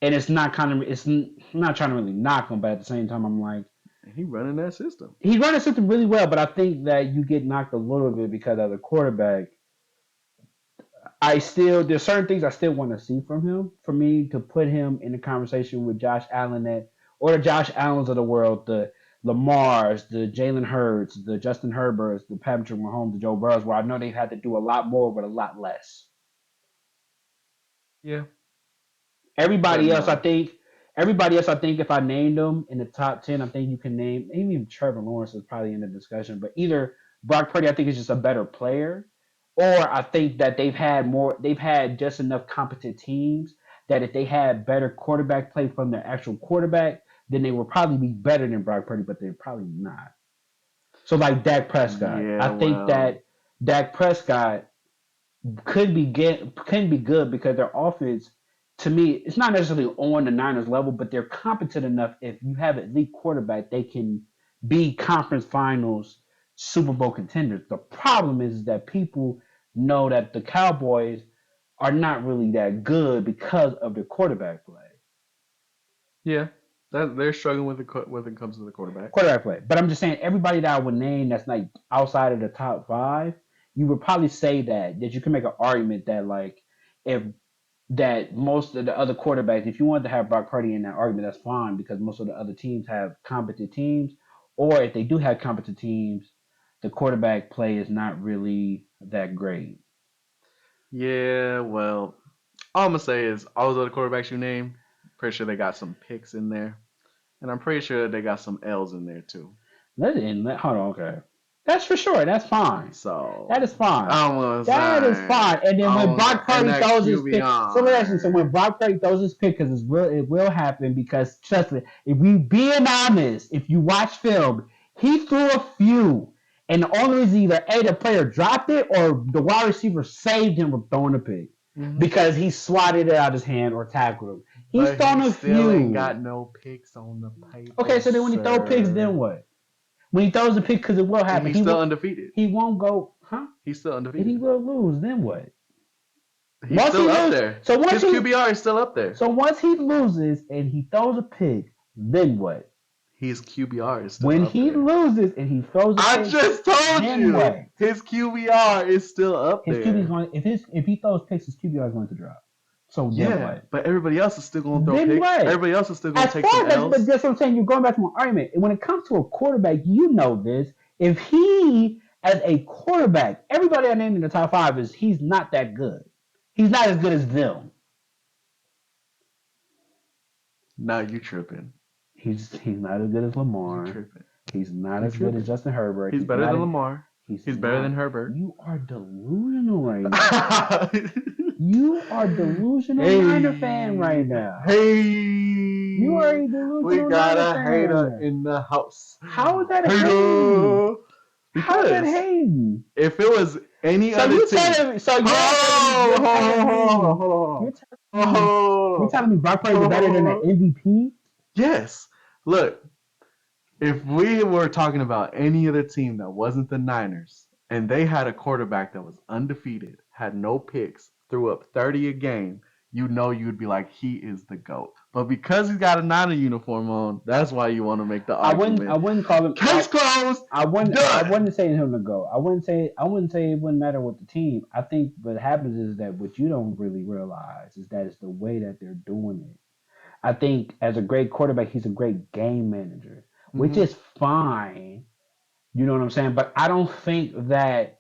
And it's not trying to really knock him, but at the same time, I'm like, He running that system. he's running the system really well, but I think that you get knocked a little bit because as a quarterback, there's certain things I still want to see from him. For me to put him in the conversation with Josh Allen or the Josh Allens of the world, the Lamars, the Jalen Hurts, the Justin Herberts, the Patrick Mahomes, the Joe Burrows, where I know they've had to do a lot more with a lot less. Yeah. Everybody else, I think, if I named them in the top 10, I think you can name, even Trevor Lawrence is probably in the discussion, but either Brock Purdy, I think, is just a better player, or I think that they've had just enough competent teams that if they had better quarterback play from their actual quarterback, then they would probably be better than Brock Purdy, but they're probably not. So like Dak Prescott, Yeah, I think that Dak Prescott could be good because their offense, to me, it's not necessarily on the Niners level, but they're competent enough. If you have an elite quarterback, they can be conference finals, Super Bowl contenders. The problem is that people know that the Cowboys are not really that good because of their quarterback play. Yeah. They're struggling with when it comes to the quarterback. Quarterback play. But I'm just saying, everybody that I would name that's like outside of the top 5, you would probably say that you can make an argument that like if that most of the other quarterbacks, if you wanted to have Brock Purdy in that argument, that's fine because most of the other teams have competent teams. Or if they do have competent teams, the quarterback play is not really that great. Yeah, well, all I'm gonna say is all those other quarterbacks you named, pretty sure they got some picks in there, and I'm pretty sure they got some L's in there too. Hold on, okay. That's for sure. That's fine. That is So fine. I'm gonna That is say, fine. And then when Brock and Purdy that throws his pick, so listen. So QBR. when Brock Purdy throws his pick, because it will happen. Because trust me, if we being honest, if you watch film, he threw a few, and the only reason either a the player dropped it or the wide receiver saved him from throwing a pick Hmm. because he swatted it out of his hand or tackled him. He's But he thrown a still ain't few. got no picks on the Okay, paper, so then when he throw picks, then sir. what? When he throws a pick, because it will And happen, he's still undefeated. he won't go, huh? He's still And he undefeated. will lose. Then what? He's Once he still up loses, there. His QBR is still up there. so once he loses and he throws a pick, then what? His QBR is still When up he there. loses and he throws a I pick, just told then you what? his QBR is still up His QB is there. going. If he throws picks, his QBR is going to drop. So then Yeah, what? but everybody else is still gonna throw Then picks. what? Everybody else is still gonna As take some far as but L's. that's what I'm saying. You're going back to my argument. When it comes to a quarterback, you know this. If he, as a quarterback, everybody I named in the top five is he's not that good. He's not as good as them. Now you tripping. He's not as good as You Lamar. tripping. He's not You as good as tripping. Justin Herbert. He's better than Lamar. He's He's better than not. Herbert. You are delusional right now. Hey. You are delusional Niner fan right now. Hey. You are a We delusional got Niner a hater fan. in the house. How is that hating? Hater. How is that Because hating? if it was any So other you team. telling me? So you're Hold on. you're telling me you're Hold telling me Brock Purdy's better than an on. MVP? Yes. Look, if we were talking about any other team that wasn't the Niners and they had a quarterback that was undefeated, had no picks, threw up 30 a game, you know you'd be like, he is the GOAT. But because he's got a Niner uniform on, that's why you want to make the argument. I wouldn't call him. Case closed. I Done. wouldn't say him to go. I wouldn't say it wouldn't matter with the team. I think what happens is that what you don't really realize is that it's the way that they're doing it. I think as a great quarterback, he's a great game manager, which Mm-hmm. is fine. You know what I'm saying? But I don't think that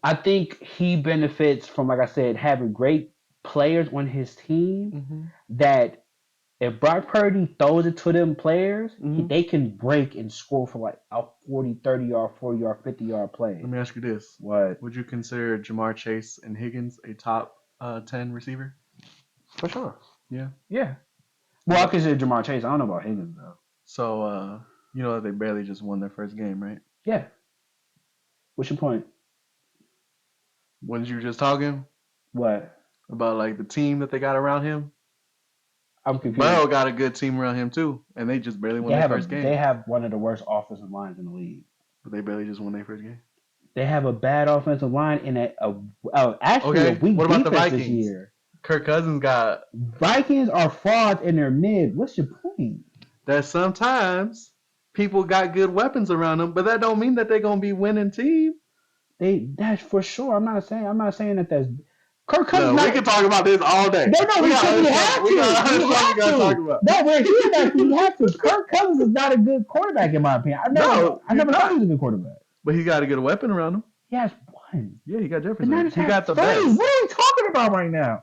I think he benefits from, like I said, having great players on his team Mm-hmm. that if Brock Purdy throws it to them players, Mm-hmm. they can break and score for like a 40, 30 yard, 40 yard, 50 yard play. Let me ask you this. What? Would you consider Jamar Chase and Higgins a top 10 receiver? For sure. Yeah. Yeah. Well, I consider Jamar Chase. I don't know about Higgins though. So, you know that they barely just won their first game, right? Yeah. What's your point? Wasn't you just talking What? about like the team that they got around him? I'm confused. Burrow got a good team around him too, and they just barely won their first game. They have one of the worst offensive lines in the league. But they barely just won their first game. They have a bad offensive line and actually a Okay, weak what about the defense this Vikings? year. Kirk Cousins got Vikings are fraud in their mid. What's your point? that sometimes people got good weapons around them, but that don't mean that they're gonna be winning team. That's for sure. I'm not saying that that's Kirk Cousins. Look, we can talk about this all day. No, We we got have other to. stuff we gotta talk about. No, we're here that we have to. Kirk Cousins is not a good quarterback in my opinion. I never thought he was a good quarterback. But he got to get a weapon around him. He has one. Yeah, he got The Jefferson. Niners He got the three. best. What are we talking about right now?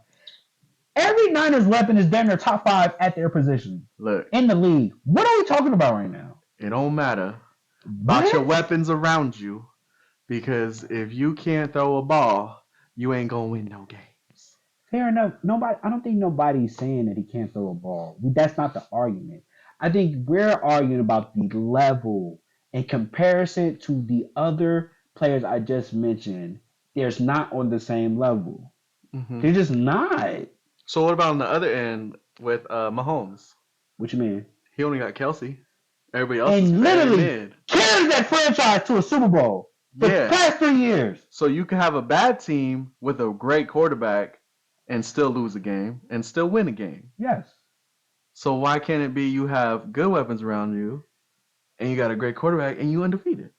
Every Niners weapon is damn near top 5 at their position Look, in the league. What are we talking about right now? it don't matter about your weapons around you, because if you can't throw a ball, you ain't gonna win no games. Fair enough. I don't think nobody's saying that he can't throw a ball. That's not the argument. I think we're arguing about the level in comparison to the other players I just mentioned. They're not on the same level. Mm-hmm. They're just not. So what about on the other end with Mahomes? What you mean? He only got Kelsey. Everybody else is And very literally mid. carried that franchise to a Super Bowl for the past 3 years. So you can have a bad team with a great quarterback and still lose a game and still win a game. Yes. So why can't it be you have good weapons around you and you got a great quarterback and you undefeated?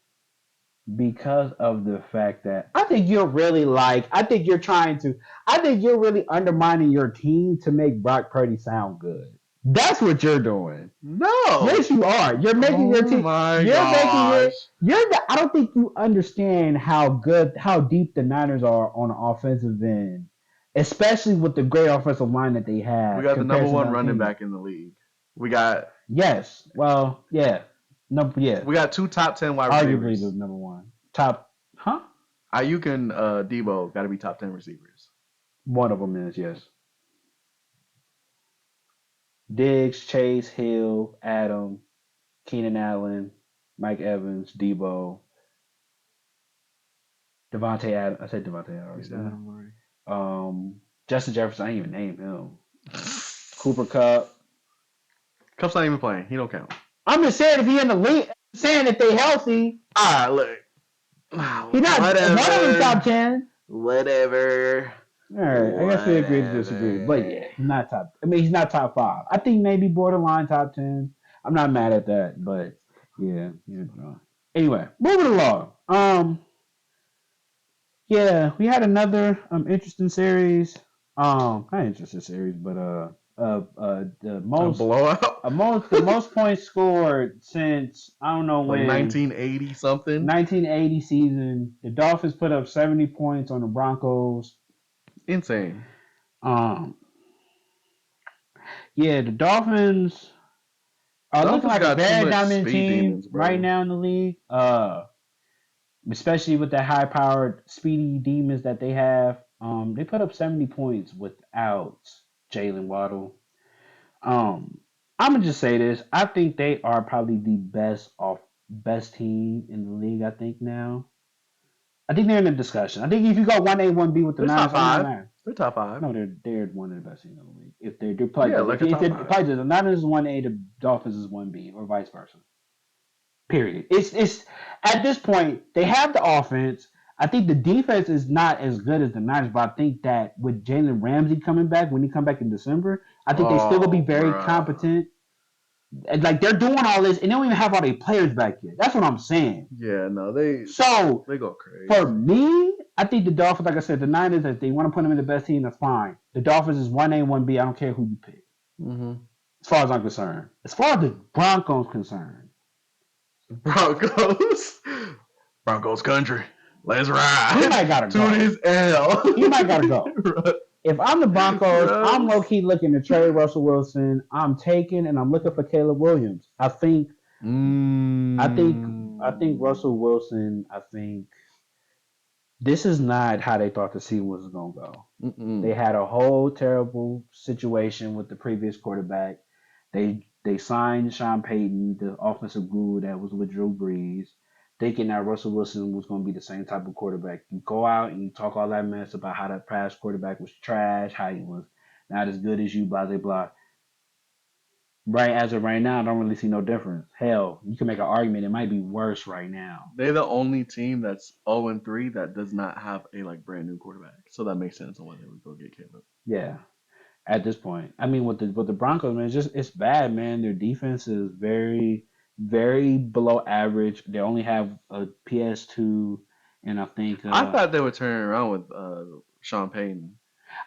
because of the fact that I think you're really like I think you're really undermining your team to make Brock Purdy sound good. That's what you're doing. No. Yes, you are. You're making your Oh team. my You're making gosh. it. I don't think you understand how deep the Niners are on the offensive end, especially with the great offensive line that they We have got the number compared to the one other running teams. back in the league. We got Yes. Well, yeah. No. Yeah. we got two top 10 wide Arguably the receivers. number one top. Huh? Ayuk and Debo got to be top 10 receivers. One of them is yes. Diggs, Chase, Hill, Adam, Keenan Allen, Mike Evans, Debo, Devontae Adams. I said Devontae You already, said didn't Adam Murray. I? Justin Jefferson. I didn't even name him. Cooper Cup. Cup's not even playing. He don't count. I'm just saying if he in the league, I'm saying if they healthy, Ah, look. he not one of them top Whatever. 10. Whatever. All right, I guess we agree to disagree, but yeah, Whatever. he's not top. I mean, he's not top 5. I think maybe borderline top 10. I'm not mad at that, but yeah, Anyway, moving along. Yeah, we had another interesting series. Not interesting series, but the A blowout. the most points scored since I don't know Like when 1980 something. 1980 season. The Dolphins put up 70 points on the Broncos. Insane. Um, yeah, the Dolphins are looking Dolphins like a got too very much dominant speed team demons, right bro. now in the league. Especially with the high-powered, speedy demons that they have. They put up 70 points without Jalen Waddle. I'm gonna just say this: I think they are probably the best team in the league. I think now. I think they're in the discussion. I think if you go 1A, 1B with the They're Niners, top I'm not five. mad. They're top five. No, they're one of the best teams in the league. If they're probably Yeah, does. like a top If five. probably does. The Niners is 1A, the Dolphins is 1B, or vice versa. Period. It's at this point they have the offense. I think the defense is not as good as the Niners, but I think that with Jalen Ramsey coming back when he come back in December, I think they still will be Oh, very bruh. competent. And, like they're doing all this, and they don't even have all their players back yet. That's what I'm saying. Yeah, no, they So they go for crazy. me, I think the Dolphins, like I said, the Niners, if they want to put them in the best team, that's fine. The Dolphins is 1A, 1B. I don't care who you pick, Mm-hmm. as far as I'm concerned. As far as the Broncos concerned, Broncos. Broncos country. Let's he ride might gotta to go. this L. He might gotta go. If I'm the Broncos, I'm low Russ. key looking to trade Russell Wilson. I'm taking and I'm looking for Caleb Williams. I think I think Mm. Russell Wilson. I think this is not how they thought the season was gonna go. They Mm-mm. had a whole terrible situation with the previous quarterback. They signed Sean Payton, the offensive guru that was with Drew Brees, thinking that Russell Wilson was going to be the same type of quarterback. You go out and you talk all that mess about how that past quarterback was trash, how he was not as good as you, blah blah blah. Right as of right now, I don't really see no difference. Hell, you can make an argument it might be worse right now. They're the only team that's 0-3 that does not have a like brand new quarterback. So that makes sense on why they would go get Caleb. Yeah, at this point. I mean, with the Broncos, man, it's bad, man. Their defense is very below average. They only have a PS2, and I think I thought they would turn around with Sean Payton.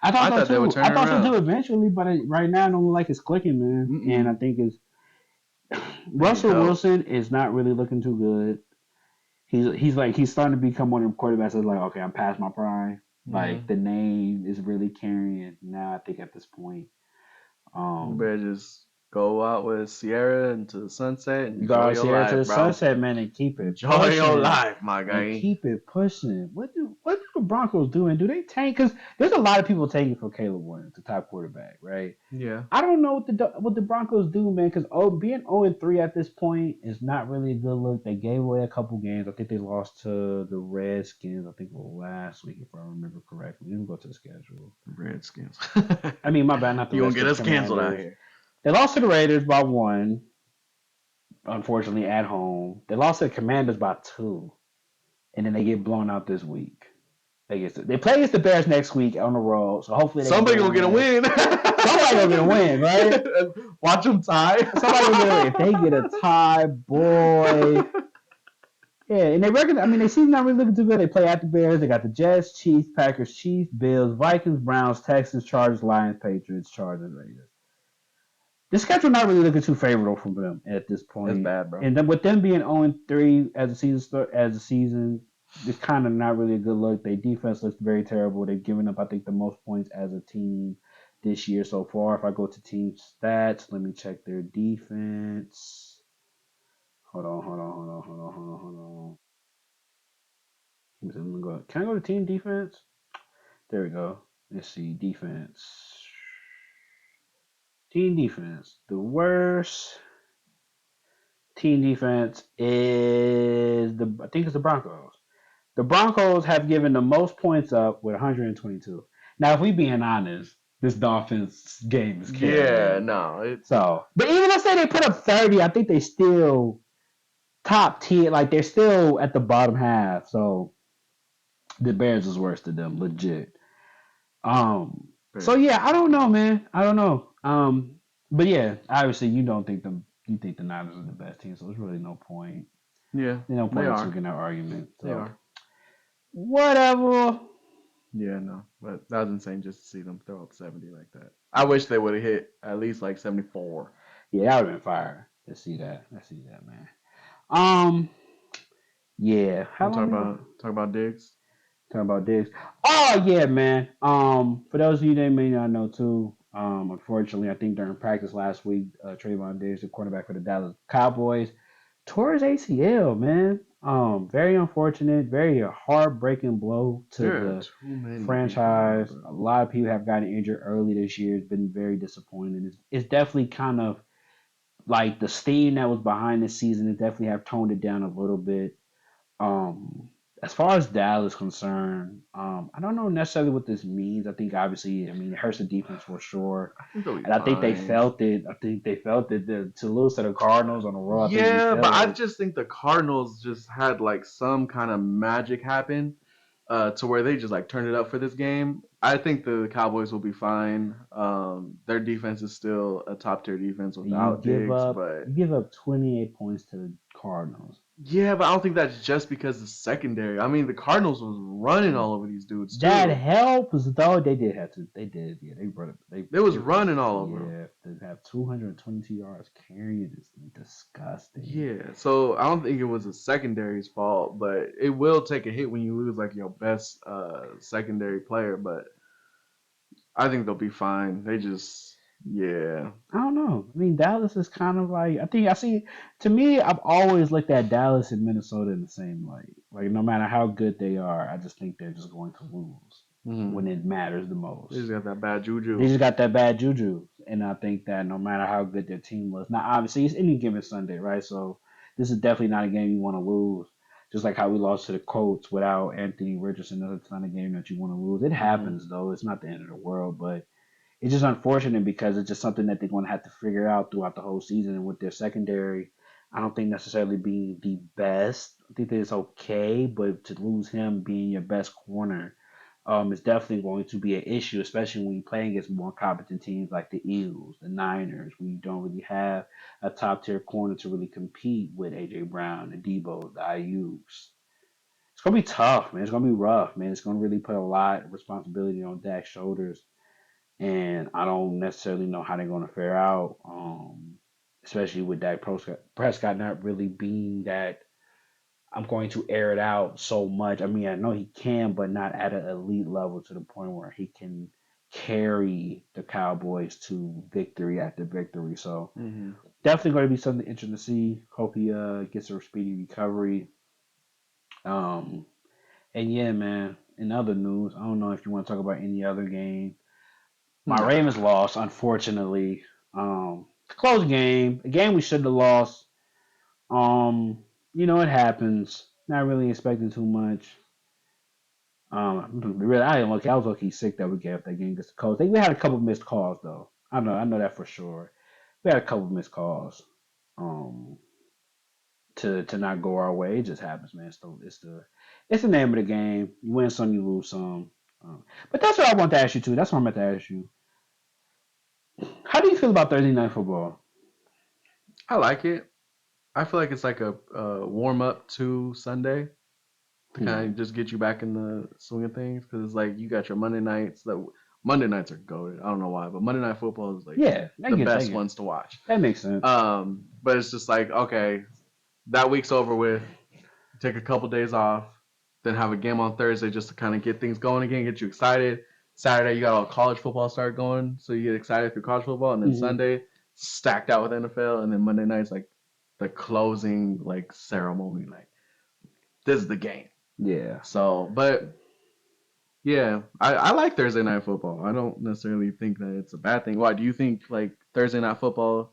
I thought I so thought they would too. turn I thought so around. too eventually, but right now, I don't look like it's clicking, man. And I Mm-mm. think it's They need Russell help. Wilson is not really looking too good. He's starting to become one of them quarterbacks that's like, okay, I'm past my prime. Like Mm-hmm. the name is really carrying now. I think at this point. You Um, better just go out with Sierra into the sunset and You go enjoy out your Sierra to life, the bro. sunset, man, and keep it Enjoy your pushing. life, my And guy. keep it pushing. What do the Broncos do? And do they tank? Because there's a lot of people tanking for Caleb Williams, the top quarterback, right? Yeah. I don't know what the Broncos do, man. Because being 0-3 at this point is not really a good look. They gave away a couple games. I think they lost to the Redskins. I think last week, if I remember correctly. Let me go to the schedule. Redskins. I mean, my bad, not the You gonna get Redskins. us canceled out Commanders. here. They lost to the Raiders by 1. Unfortunately, at home. They lost to the Commanders by 2. And then they get blown out this week. They play against the Bears next week on the road, so hopefully they can Somebody get a gonna get a win. win. Somebody gonna get a win, right? Watch them tie. Somebody gonna get a win. If they get a tie, boy, Yeah, and they reckon. I mean, they seem not really looking too good. They play at the Bears. They got the Jets, Chiefs, Packers, Chiefs, Bills, Vikings, Browns, Texans, Chargers, Lions, Patriots, Chargers, Raiders. The schedule not really looking too favorable for them at this That's point. bad, bro. And then with them being 0-3 as the season it's kind of not really a good look. Their defense looks very terrible. They've given up, I think, the most points as a team this year so far. If I go to team stats, let me check their defense. Hold on. Let me go. Can I go to team defense? There we go. Let's see defense. Team defense. The worst team defense is I think it's the Broncos. The Broncos have given the most points up with 122. Now, if we being honest, this Dolphins game is Yeah, carrying. no, So, but even let's say they put up 30, I think they still top tier. Like they're still at the bottom half. So the Bears is worse than them, legit. So Bears. yeah, I don't know, man. I don't know. But yeah, obviously you don't think you think the Niners are the best team, so there's really no point. Yeah, There's no they point in are. taking that argument. They So are. whatever. Yeah, no, but that was insane just to see them throw up 70 like that. I wish they would have hit at least like 74. Yeah, that would have been fire to see that. I see that, man. Um, yeah. How Want to long we go? talk about Diggs? Talking about Diggs. Oh yeah, man. For those of you that may not know too, unfortunately, I think during practice last week, Trayvon Diggs, the quarterback for the Dallas Cowboys, tore his ACL, man. Very unfortunate, very heartbreaking blow to There are the too many people out, franchise. bro. A lot of people have gotten injured early this year. It's been very disappointing. It's definitely kind of like the steam that was behind this season. It definitely have toned it down a little bit. Um, as far as Dallas is concerned, I don't know necessarily what this means. I think obviously, I mean, it hurts the defense for sure, I think they'll be and I think they fine. felt it. I think they felt it to lose to the Cardinals on the road. I think we Yeah, but felt I like just think the Cardinals just had like some kind of magic happen to where they just like turned it up for this game. I think the Cowboys will be fine. Their defense is still a top tier defense without Diggs, but you give up 28 points to the Cardinals. yeah, but I don't think that's just because the secondary. I mean, the Cardinals was running all over these dudes That too. helps though. They did have to. They did. Yeah, they brought it. They was It was. running all over them. Yeah, to have 222 yards carrying is disgusting. Yeah, so I don't think it was a secondary's fault, but it will take a hit when you lose like your best secondary player. But I think they'll be fine. They just, yeah. I don't know. I mean, Dallas is kind of like I think I see. To me, I've always looked at Dallas and Minnesota in the same light. Like no matter how good they are, I just think they're just going to lose Hmm. when it matters the They just most. got that bad They juju. just got that bad juju, and I think that no matter how good their team was, now obviously it's any given Sunday, right? So this is definitely not a game you want to lose. Just like how we lost to the Colts without Anthony Richardson, that's not a game that you want to lose. It Hmm. happens though; it's not the end of the world, but it's just unfortunate because it's just something that they're going to have to figure out throughout the whole season. And with their secondary, I don't think necessarily being the best. I think that it's okay, but to lose him being your best corner, is definitely going to be an issue, especially when you play against more competent teams like the Eagles, the Niners, where you don't really have a top tier corner to really compete with AJ Brown, the Debo, the IU's. It's gonna be tough, man. It's gonna be rough, man. It's gonna really put a lot of responsibility on Dak's shoulders, and I don't necessarily know how they're going to fare out, especially with Dak Prescott not really being that. I'm going to air it out so much. I mean, I know he can, but not at an elite level to the point where he can carry the Cowboys to victory after victory. So Hmm. definitely going to be something interesting to see. Hope he gets a speedy recovery. Um, and yeah, man. In other news, I don't know if you want to talk about any other game. My Ravens Nah. lost, unfortunately. Close game, a game we should have lost. It happens. Not really expecting too much. Really, I didn't look. I was lucky sick that we gave up that game against the Colts. We had a couple missed calls though. I know that for sure. We had a couple missed calls. Um, to not go our way. It just happens, man. It's the name of the game. You win some, you lose some. But that's what I want to ask you too. That's what I'm about to ask you. How do you feel about Thursday night football? I like it. I feel like it's like a warm up to Sunday to kind Hmm. of just get you back in the swing of things because it's like you got your Monday nights. That Monday nights are goated. I don't know why, but Monday Night Football is like Yeah, the best ones to watch. that makes sense. But it's just like okay, that week's over with. Take a couple days off, then have a game on Thursday just to kind of get things going again, get you excited. Saturday you got all college football start going, so you get excited through college football, and then Hmm. Sunday stacked out with NFL, and then Monday night's like the closing like ceremony, like this is the game. Yeah. So, but yeah, I like Thursday night football. I don't necessarily think that it's a bad thing. Why do you think like Thursday night football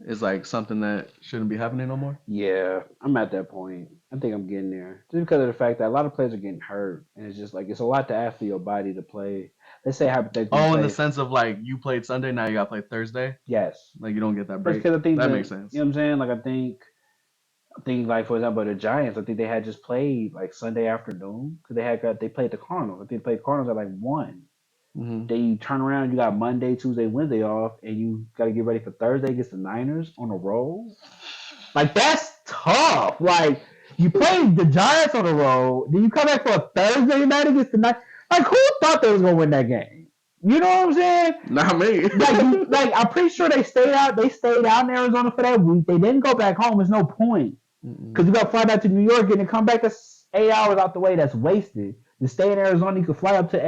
is like something that shouldn't be happening no more? Yeah, I'm at that point. I think I'm getting there. Just because of the fact that a lot of players are getting hurt, and it's just like it's a lot to ask for your body to play. Let's say hypothetically you Oh, in the play, sense of like you played Sunday, now you got to play Thursday. yes. Like you don't get that That's break. because I think That that makes you know sense. what I'm saying. Like I think like for example the Giants. I think they had just played like Sunday afternoon because they played the Cardinals. I think they played Cardinals at like 1. Hmm. Then you turn around, you got Monday, Tuesday, Wednesday off, and you got to get ready for Thursday against the Niners on the road. Like that's tough. Like you played the Giants on the road, then you come back for a Thursday night against the night. Like who thought they was gonna win that game? You know what I'm saying? Not me. Like I'm pretty sure they stayed out. They stayed out in Arizona for that week. They didn't go back home. There's no point Mm-mm. because you got to fly back to New York and then come back. That's 8 hours out the way. That's wasted. To stay in Arizona, you could fly up to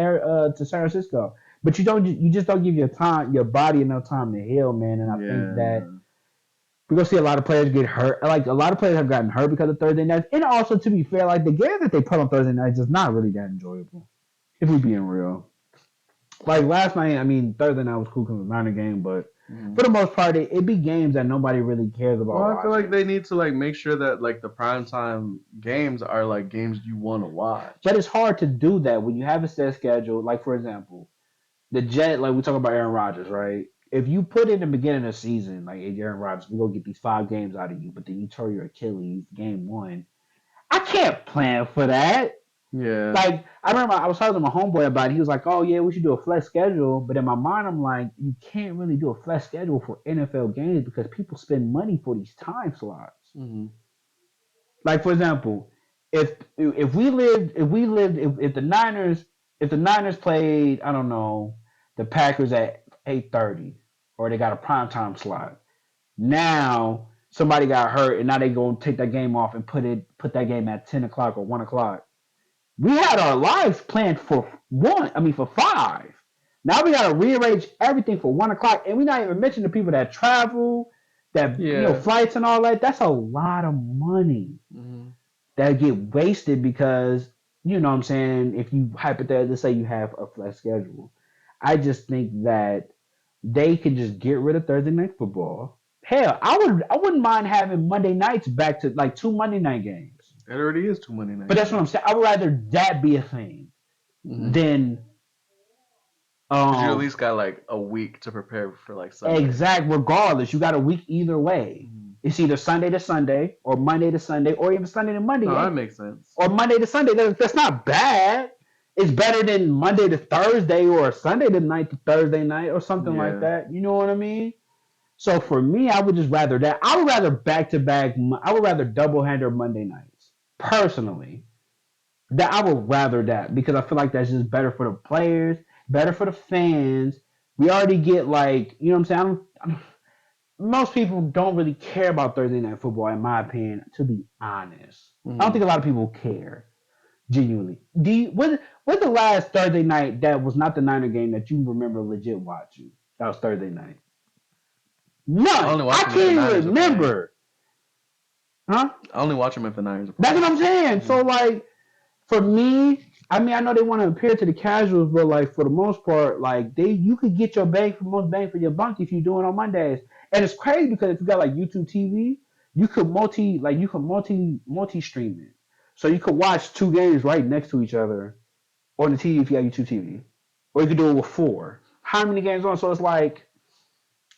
San Francisco, but you don't. You just don't give your body enough time to heal, man. And I think that Yeah. we're gonna see a lot of players get hurt. Like a lot of players have gotten hurt because of Thursday nights. And also, to be fair, like the game that they put on Thursday nights is not really that enjoyable. If we're being real, like last night, I mean Thursday night was cool because it was a minor game, but Hmm. for the most part, it be games that nobody really cares Well, about I feel like watching. they need to like make sure that like the primetime games are like games you want to watch. But it's hard to do that when you have a set schedule. Like for example, the Jet, like we talk about Aaron Rodgers, right? If you put in the beginning of the season, like hey, Aaron Rodgers, we're gonna get these 5 games out of you, but then you tear your Achilles game 1. I can't plan for that. Yeah. Like I remember I was talking to my homeboy about it. He was like, "Oh yeah, we should do a flex schedule." But in my mind, I'm like, you can't really do a flex schedule for NFL games because people spend money for these time slots. Hmm. Like for example, if the Niners played, I don't know, the Packers at 8:30, or they got a prime time slot. Now somebody got hurt, and now they gonna take that game off and put that game at 10 o'clock or 1 o'clock. We had our lives planned for 1. I mean for 5. Now we got to rearrange everything for 1 o'clock, and we're not even mentioning the people that travel, that Yeah. flights and all that. That's a lot of money Hmm. that get wasted because you know what I'm saying. If you hypothetically say you have a flex schedule, I just think that they could just get rid of Thursday night football. Hell, I wouldn't mind having Monday nights back to like 2 Monday night games. It already is too many But night that's what I'm games. saying. I would rather that be a thing Hmm. than Because you at um least got like a week to prepare for like Sunday. exact. Regardless, you got a week either way. Hmm. It's either Sunday to Sunday or Monday to Sunday or even Sunday to Monday. No, Yeah, that makes sense. or Monday to Sunday. That's not bad. It's better than Monday to Thursday or Sunday to night to Thursday night or something like Yeah. that. You know what I mean? So for me, I would just rather that. I would rather back to back. I would rather double header Monday nights. Personally, that I would rather that because I feel like that's just better for the players, better for the fans. We already get like you know what I'm saying. Most people don't really care about Thursday night football, in my opinion. To be honest, I don't Hmm. think a lot of people care genuinely. What's the last Thursday night that was not the Niner game that you remember legit watching? That was Thursday night. I None. only I watch them if the can't even Niners are playing. remember. Huh? I only watch them if the Niners are That's what playing. I'm saying. Hmm. So like for me, I mean I know they want to appeal to the casuals, but like for the most part, like you could get your most bang for your buck if you do it on Mondays. And it's crazy because if you got like YouTube TV, you could multi stream it. So you could watch 2 games right next to each other on the TV if you have YouTube TV. Or you could do it with 4. How many games on? So it's like,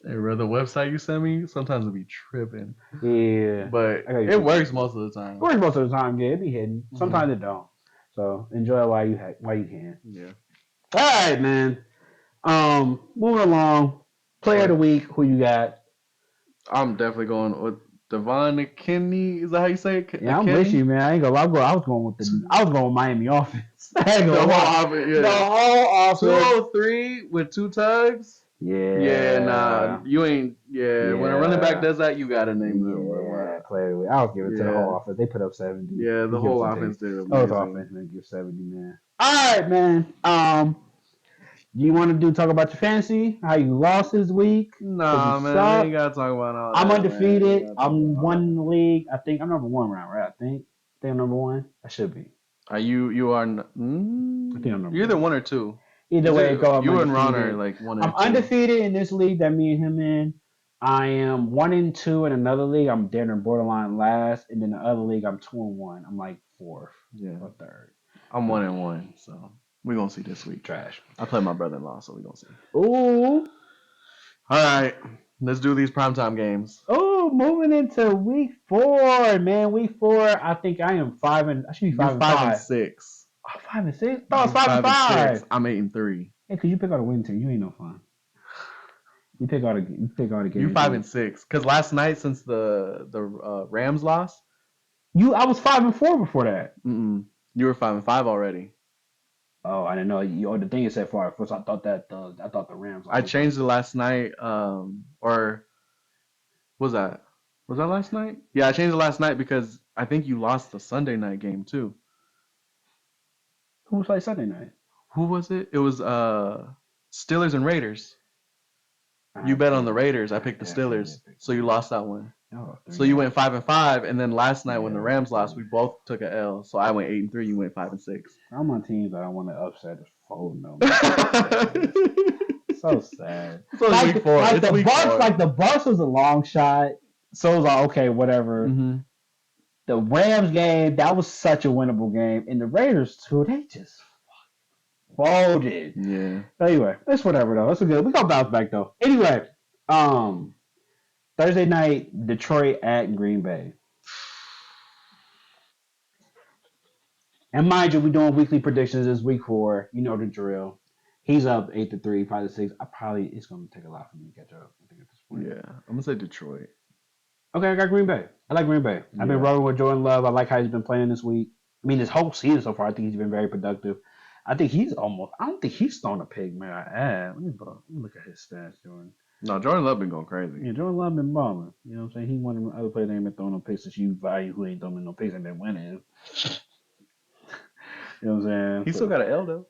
Hey, bro, the website you sent me sometimes it be tripping, yeah, but I got it YouTube works TV. most of the It time. works most of the time, yeah, it be hidden. Hmm. Sometimes it don't. So enjoy it while you can. Yeah. All right, man. Moving along. Player of the What? week, who you got? I'm definitely going with. Devon McKinney, is that how you say it? Yeah, I'm with McKinney? you, man. I ain't gonna lie. I was going with Miami offense. I ain't The gonna whole lie. offense, The yeah. whole offense. 203 with two tugs. Yeah, nah, Yeah. you ain't. Yeah, when a running back Yeah. does that, you gotta name them. Yeah. Clearly. I'll give it to the Yeah, whole offense. They put up 70. yeah, You the give it whole to offense Dave. did Oh, it's amazing. offense, man. Give 70, man. All right, man. Do you want to talk about your fantasy? How you lost this week? Because you Nah, man, we ain't suck. gotta talk about all I'm that, man. We ain't undefeated. gotta talk about I'm all one in that. the league. I think I'm number one round, right? I think I'm number one. I should be. Are you? You are. I think I'm number You're either one. one or two. Either Is way it it go, I'm you and Ron are undefeated. like one or I'm two? undefeated in this league that me and him in. I am 1-2 in another league. I'm dead and borderline last, and then the other league I'm 2-1. I'm like fourth Yeah, or third. I'm 1-1. So we gonna see this week. Trash. I play my brother-in-law, so we gonna see. Ooh. All right, let's do these primetime games. Oh, moving into week 4, man. Week 4, I think I am I should be You 5-5. 5-6. Oh, 5-6? Oh, it's You five and 5-6. five. I'm 8-3. Hey, cause you pick all the win team. You ain't no fun. You pick all the You game five team. and six. Cause last night, since the Rams lost, I was 5-4 before that. you were 5-5 already. Oh, I didn't know. The thing is set far. First, I thought the Rams. I changed it last night. Or was that last night? Yeah, I changed it last night because I think you lost the Sunday night game too. Who was like Sunday night? Who was it? It was Steelers and Raiders. I You bet on the did. Raiders. I I picked the definitely Steelers, did pick so you the lost that one. Oh, So you 3-0. went 5-5, and then last night when the Yeah, Rams lost, we both took a L. So I went 8-3. You went 5-6. I'm on teams that I want to upset is folding them. Man. So sad. So it's week 4. Like It's the week Bucks, 4. like the Bucks was a long shot. So it was like, okay, whatever. Mm-hmm. The Rams game, that was such a winnable game. And the Raiders too, they just folded. Yeah. Anyway, it's whatever though. It's a good. We gonna bounce back though. Anyway, Thursday night, Detroit at Green Bay. And mind you, we doing weekly predictions. This week 4. You know the drill. He's up 8-3, 5-6. It's gonna take a lot for me to catch up. I think at this point. Yeah. I'm gonna say Detroit. Okay, I got Green Bay. I like Green Bay. I've been Yeah. rolling with Jordan Love. I like how he's been playing this week. I mean, this whole season so far, I think he's been very productive. I think he's almost. I don't think he's thrown a pig, man. Let me look at his stats, Jordan. No, Jordan Love been going crazy. Yeah, Jordan Love been balling. You know what I'm saying? He one of the other players that ain't been throwing no picks since you value who ain't throwing no picks and been winning. You know what I'm saying? He still got an L though.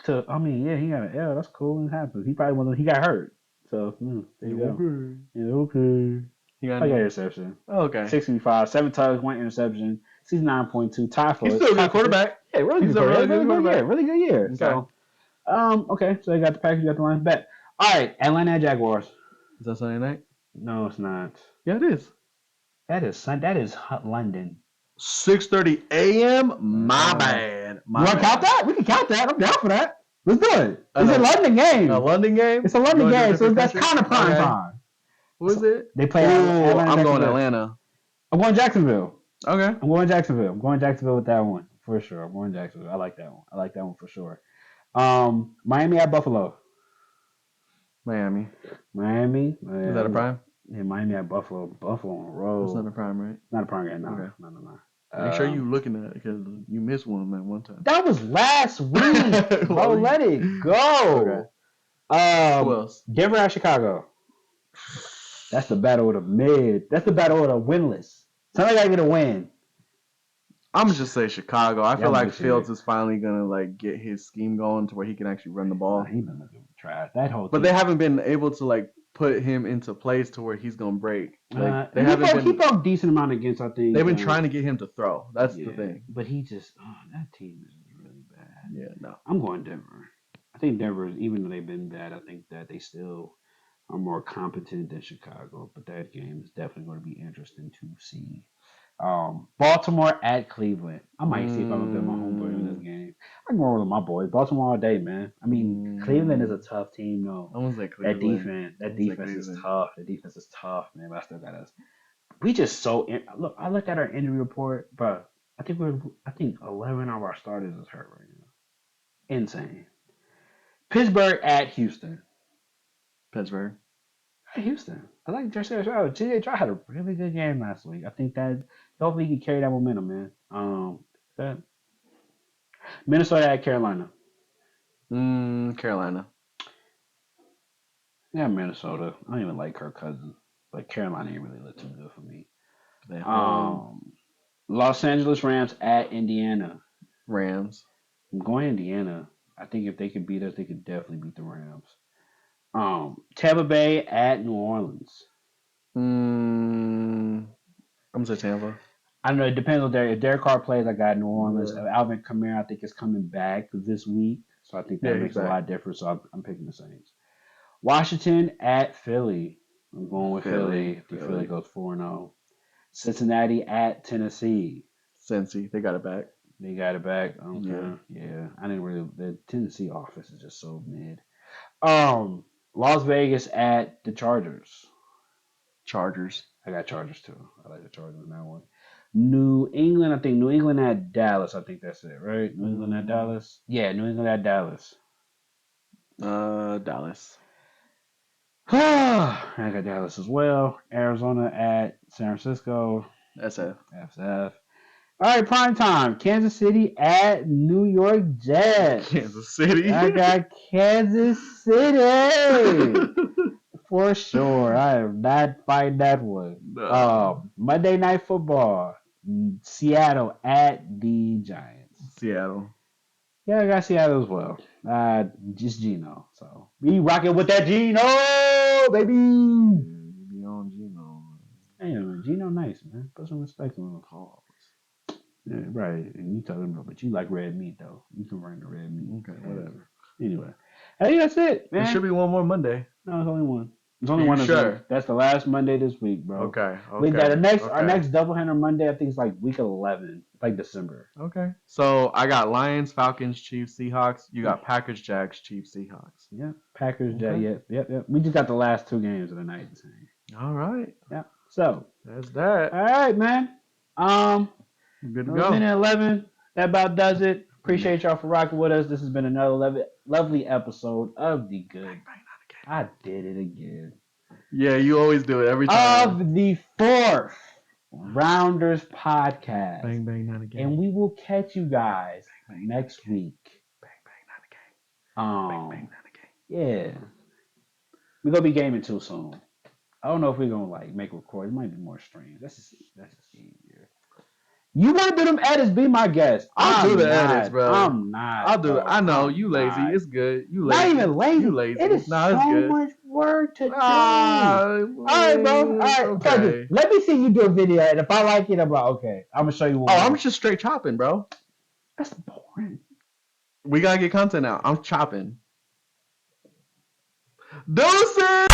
So I mean, yeah, he got an L. That's cool. It happens. He probably wasn't. He got hurt. So there you go. Okay. Yeah, okay. He got I got interception. Oh, okay. 65, 7 tugs, 1 interception, 69.2, tie for He's still a good quarterback. Yeah, really He's good a really quarterback. good quarterback. Really good year. Okay. So, okay. So they got the Packers, you got the Lions bet. All right, Atlanta Jaguars. Is that Sunday night? No, it's not. Yeah, it is. That is London. 6:30 a.m. My bad. You want to count that? We can count that. I'm down for that. Let's do it. It's know. a London game. A London game? It's a London You wanna do game, so different that's country? kind of prime Okay. time. Who is it? They play Ooh, Atlanta. I'm going Jacksonville. Atlanta. I'm going Jacksonville. Okay. I'm going Jacksonville with that one for sure. I'm going Jacksonville. I like that one for sure. Miami at Buffalo. Miami. Miami. Is that a prime? Yeah, Miami at Buffalo. Buffalo on the road. That's not a prime, right? Not a prime game. No. Okay. No. Make sure you looking at it because you missed one at one time. That was last week. Bro, let it go. Okay. Who else? Denver at Chicago. That's the battle of the mid. That's the battle of the winless. Somebody gotta get a win. I'm gonna just say Chicago. I feel I'm like with you. Fields is finally gonna like get his scheme going to where he can actually run the ball. He been looking trash. That whole. But they haven't been able to like put him into place to where he's gonna break. Like they he haven't broke, been. He broke decent amount against. I think They've been trying to get him to throw. That's the thing. But he just that team is really bad. Yeah, no. I'm going Denver. I think Denver, even though they've been bad, I think that they still are more competent than Chicago. But that game is definitely going to be interesting to see. Baltimore at Cleveland. I might see if I'm gonna bet my homeboy in this game. I can roll with my boys. Baltimore all day, man. I mean, Cleveland is a tough team, though. I was like Cleveland. That defense is tough. The defense is tough, man. But I still got us. We just look. I looked at our injury report, bro. I think 11 of our starters is hurt right now. Insane. Pittsburgh at Houston. Pittsburgh. Houston. I like J.J. Stroud. J.J. Stroud had a really good game last week. I think that hopefully he can carry that momentum, man. That Minnesota at Carolina. Carolina. Yeah, Minnesota. I don't even like Kirk Cousins, but Carolina ain't really look too good for me. They home. Um, Los Angeles Rams at Indiana. Rams. I'm going Indiana. I think if they could beat us, they could definitely beat the Rams. Tampa Bay at New Orleans. I'm gonna say Tampa. I don't know. It depends on Derek. If Derek Carr plays, I got New Orleans. Yeah. Alvin Kamara, I think, is coming back this week, so I think that Yeah, makes a exactly. lot of difference. So I'm picking the Saints. Washington at Philly. I'm going with Philly. I think Philly goes 4-0. Cincinnati at Tennessee. Cincy, they got it back. They got it back. Yeah. Yeah. I didn't really. The Tennessee offense is just so mid. Las Vegas at the Chargers. Chargers. I got Chargers too. I like the Chargers in that one. New England, I think New England at Dallas. I think that's it, right? New England at Dallas. Yeah, New England at Dallas. Dallas. I got Dallas as well. Arizona at San Francisco. SF. FF. All right, prime time. Kansas City at New York Jets. Kansas City. I got Kansas City for sure. I am not fighting that one. No. Monday Night Football. Seattle at the Giants. Seattle. Yeah, I got Seattle as well. Just Geno. So we rocking with that Geno, baby. Be on Gino. Hey, Geno, nice man. Put some respect on him. Pause. Yeah, right. And you talking about, but you like red meat though. You can bring the red meat. Okay, whatever. Anyway, hey, that's it, man. There should be one more Monday. No, it's only one. It's only You one. sure? That's the last Monday this week, bro. Okay. Our next doubleheader Monday, I think it's like week 11, like December. Okay. So I got Lions, Falcons, Chiefs, Seahawks. You got Packers, Jags, Chiefs, Seahawks. Yeah, Packers, Okay. yep. We just got the last 2 games of the night. All right. Yeah. So That's that. all right, man. Good to Minute go. 11. That about does it. Appreciate y'all for rocking with us. This has been another lovely episode of the good. I did it again. Yeah, you always do it every time. Of the 4th Rounders podcast. Bang bang, not again. And we will catch you guys next week. Bang bang, not again. Bang bang, not again. Yeah. We're gonna be gaming too soon. I don't know if we're gonna like make record. It might be more streams. That's just easier. You want to do them edits? Be my guest. I'll do the edits, bro. I'm not. I'll do it. I know I'm you lazy. not. It's good. You lazy. Not even lazy. You lazy. It is Nah, so it's good. much work to do. All right, bro. All right. Okay. Let me see you do a video, and if I like it, I'm like, okay, I'm gonna show you. Oh, I'm just straight chopping, bro. That's boring. We gotta get content out. I'm chopping. Deuces.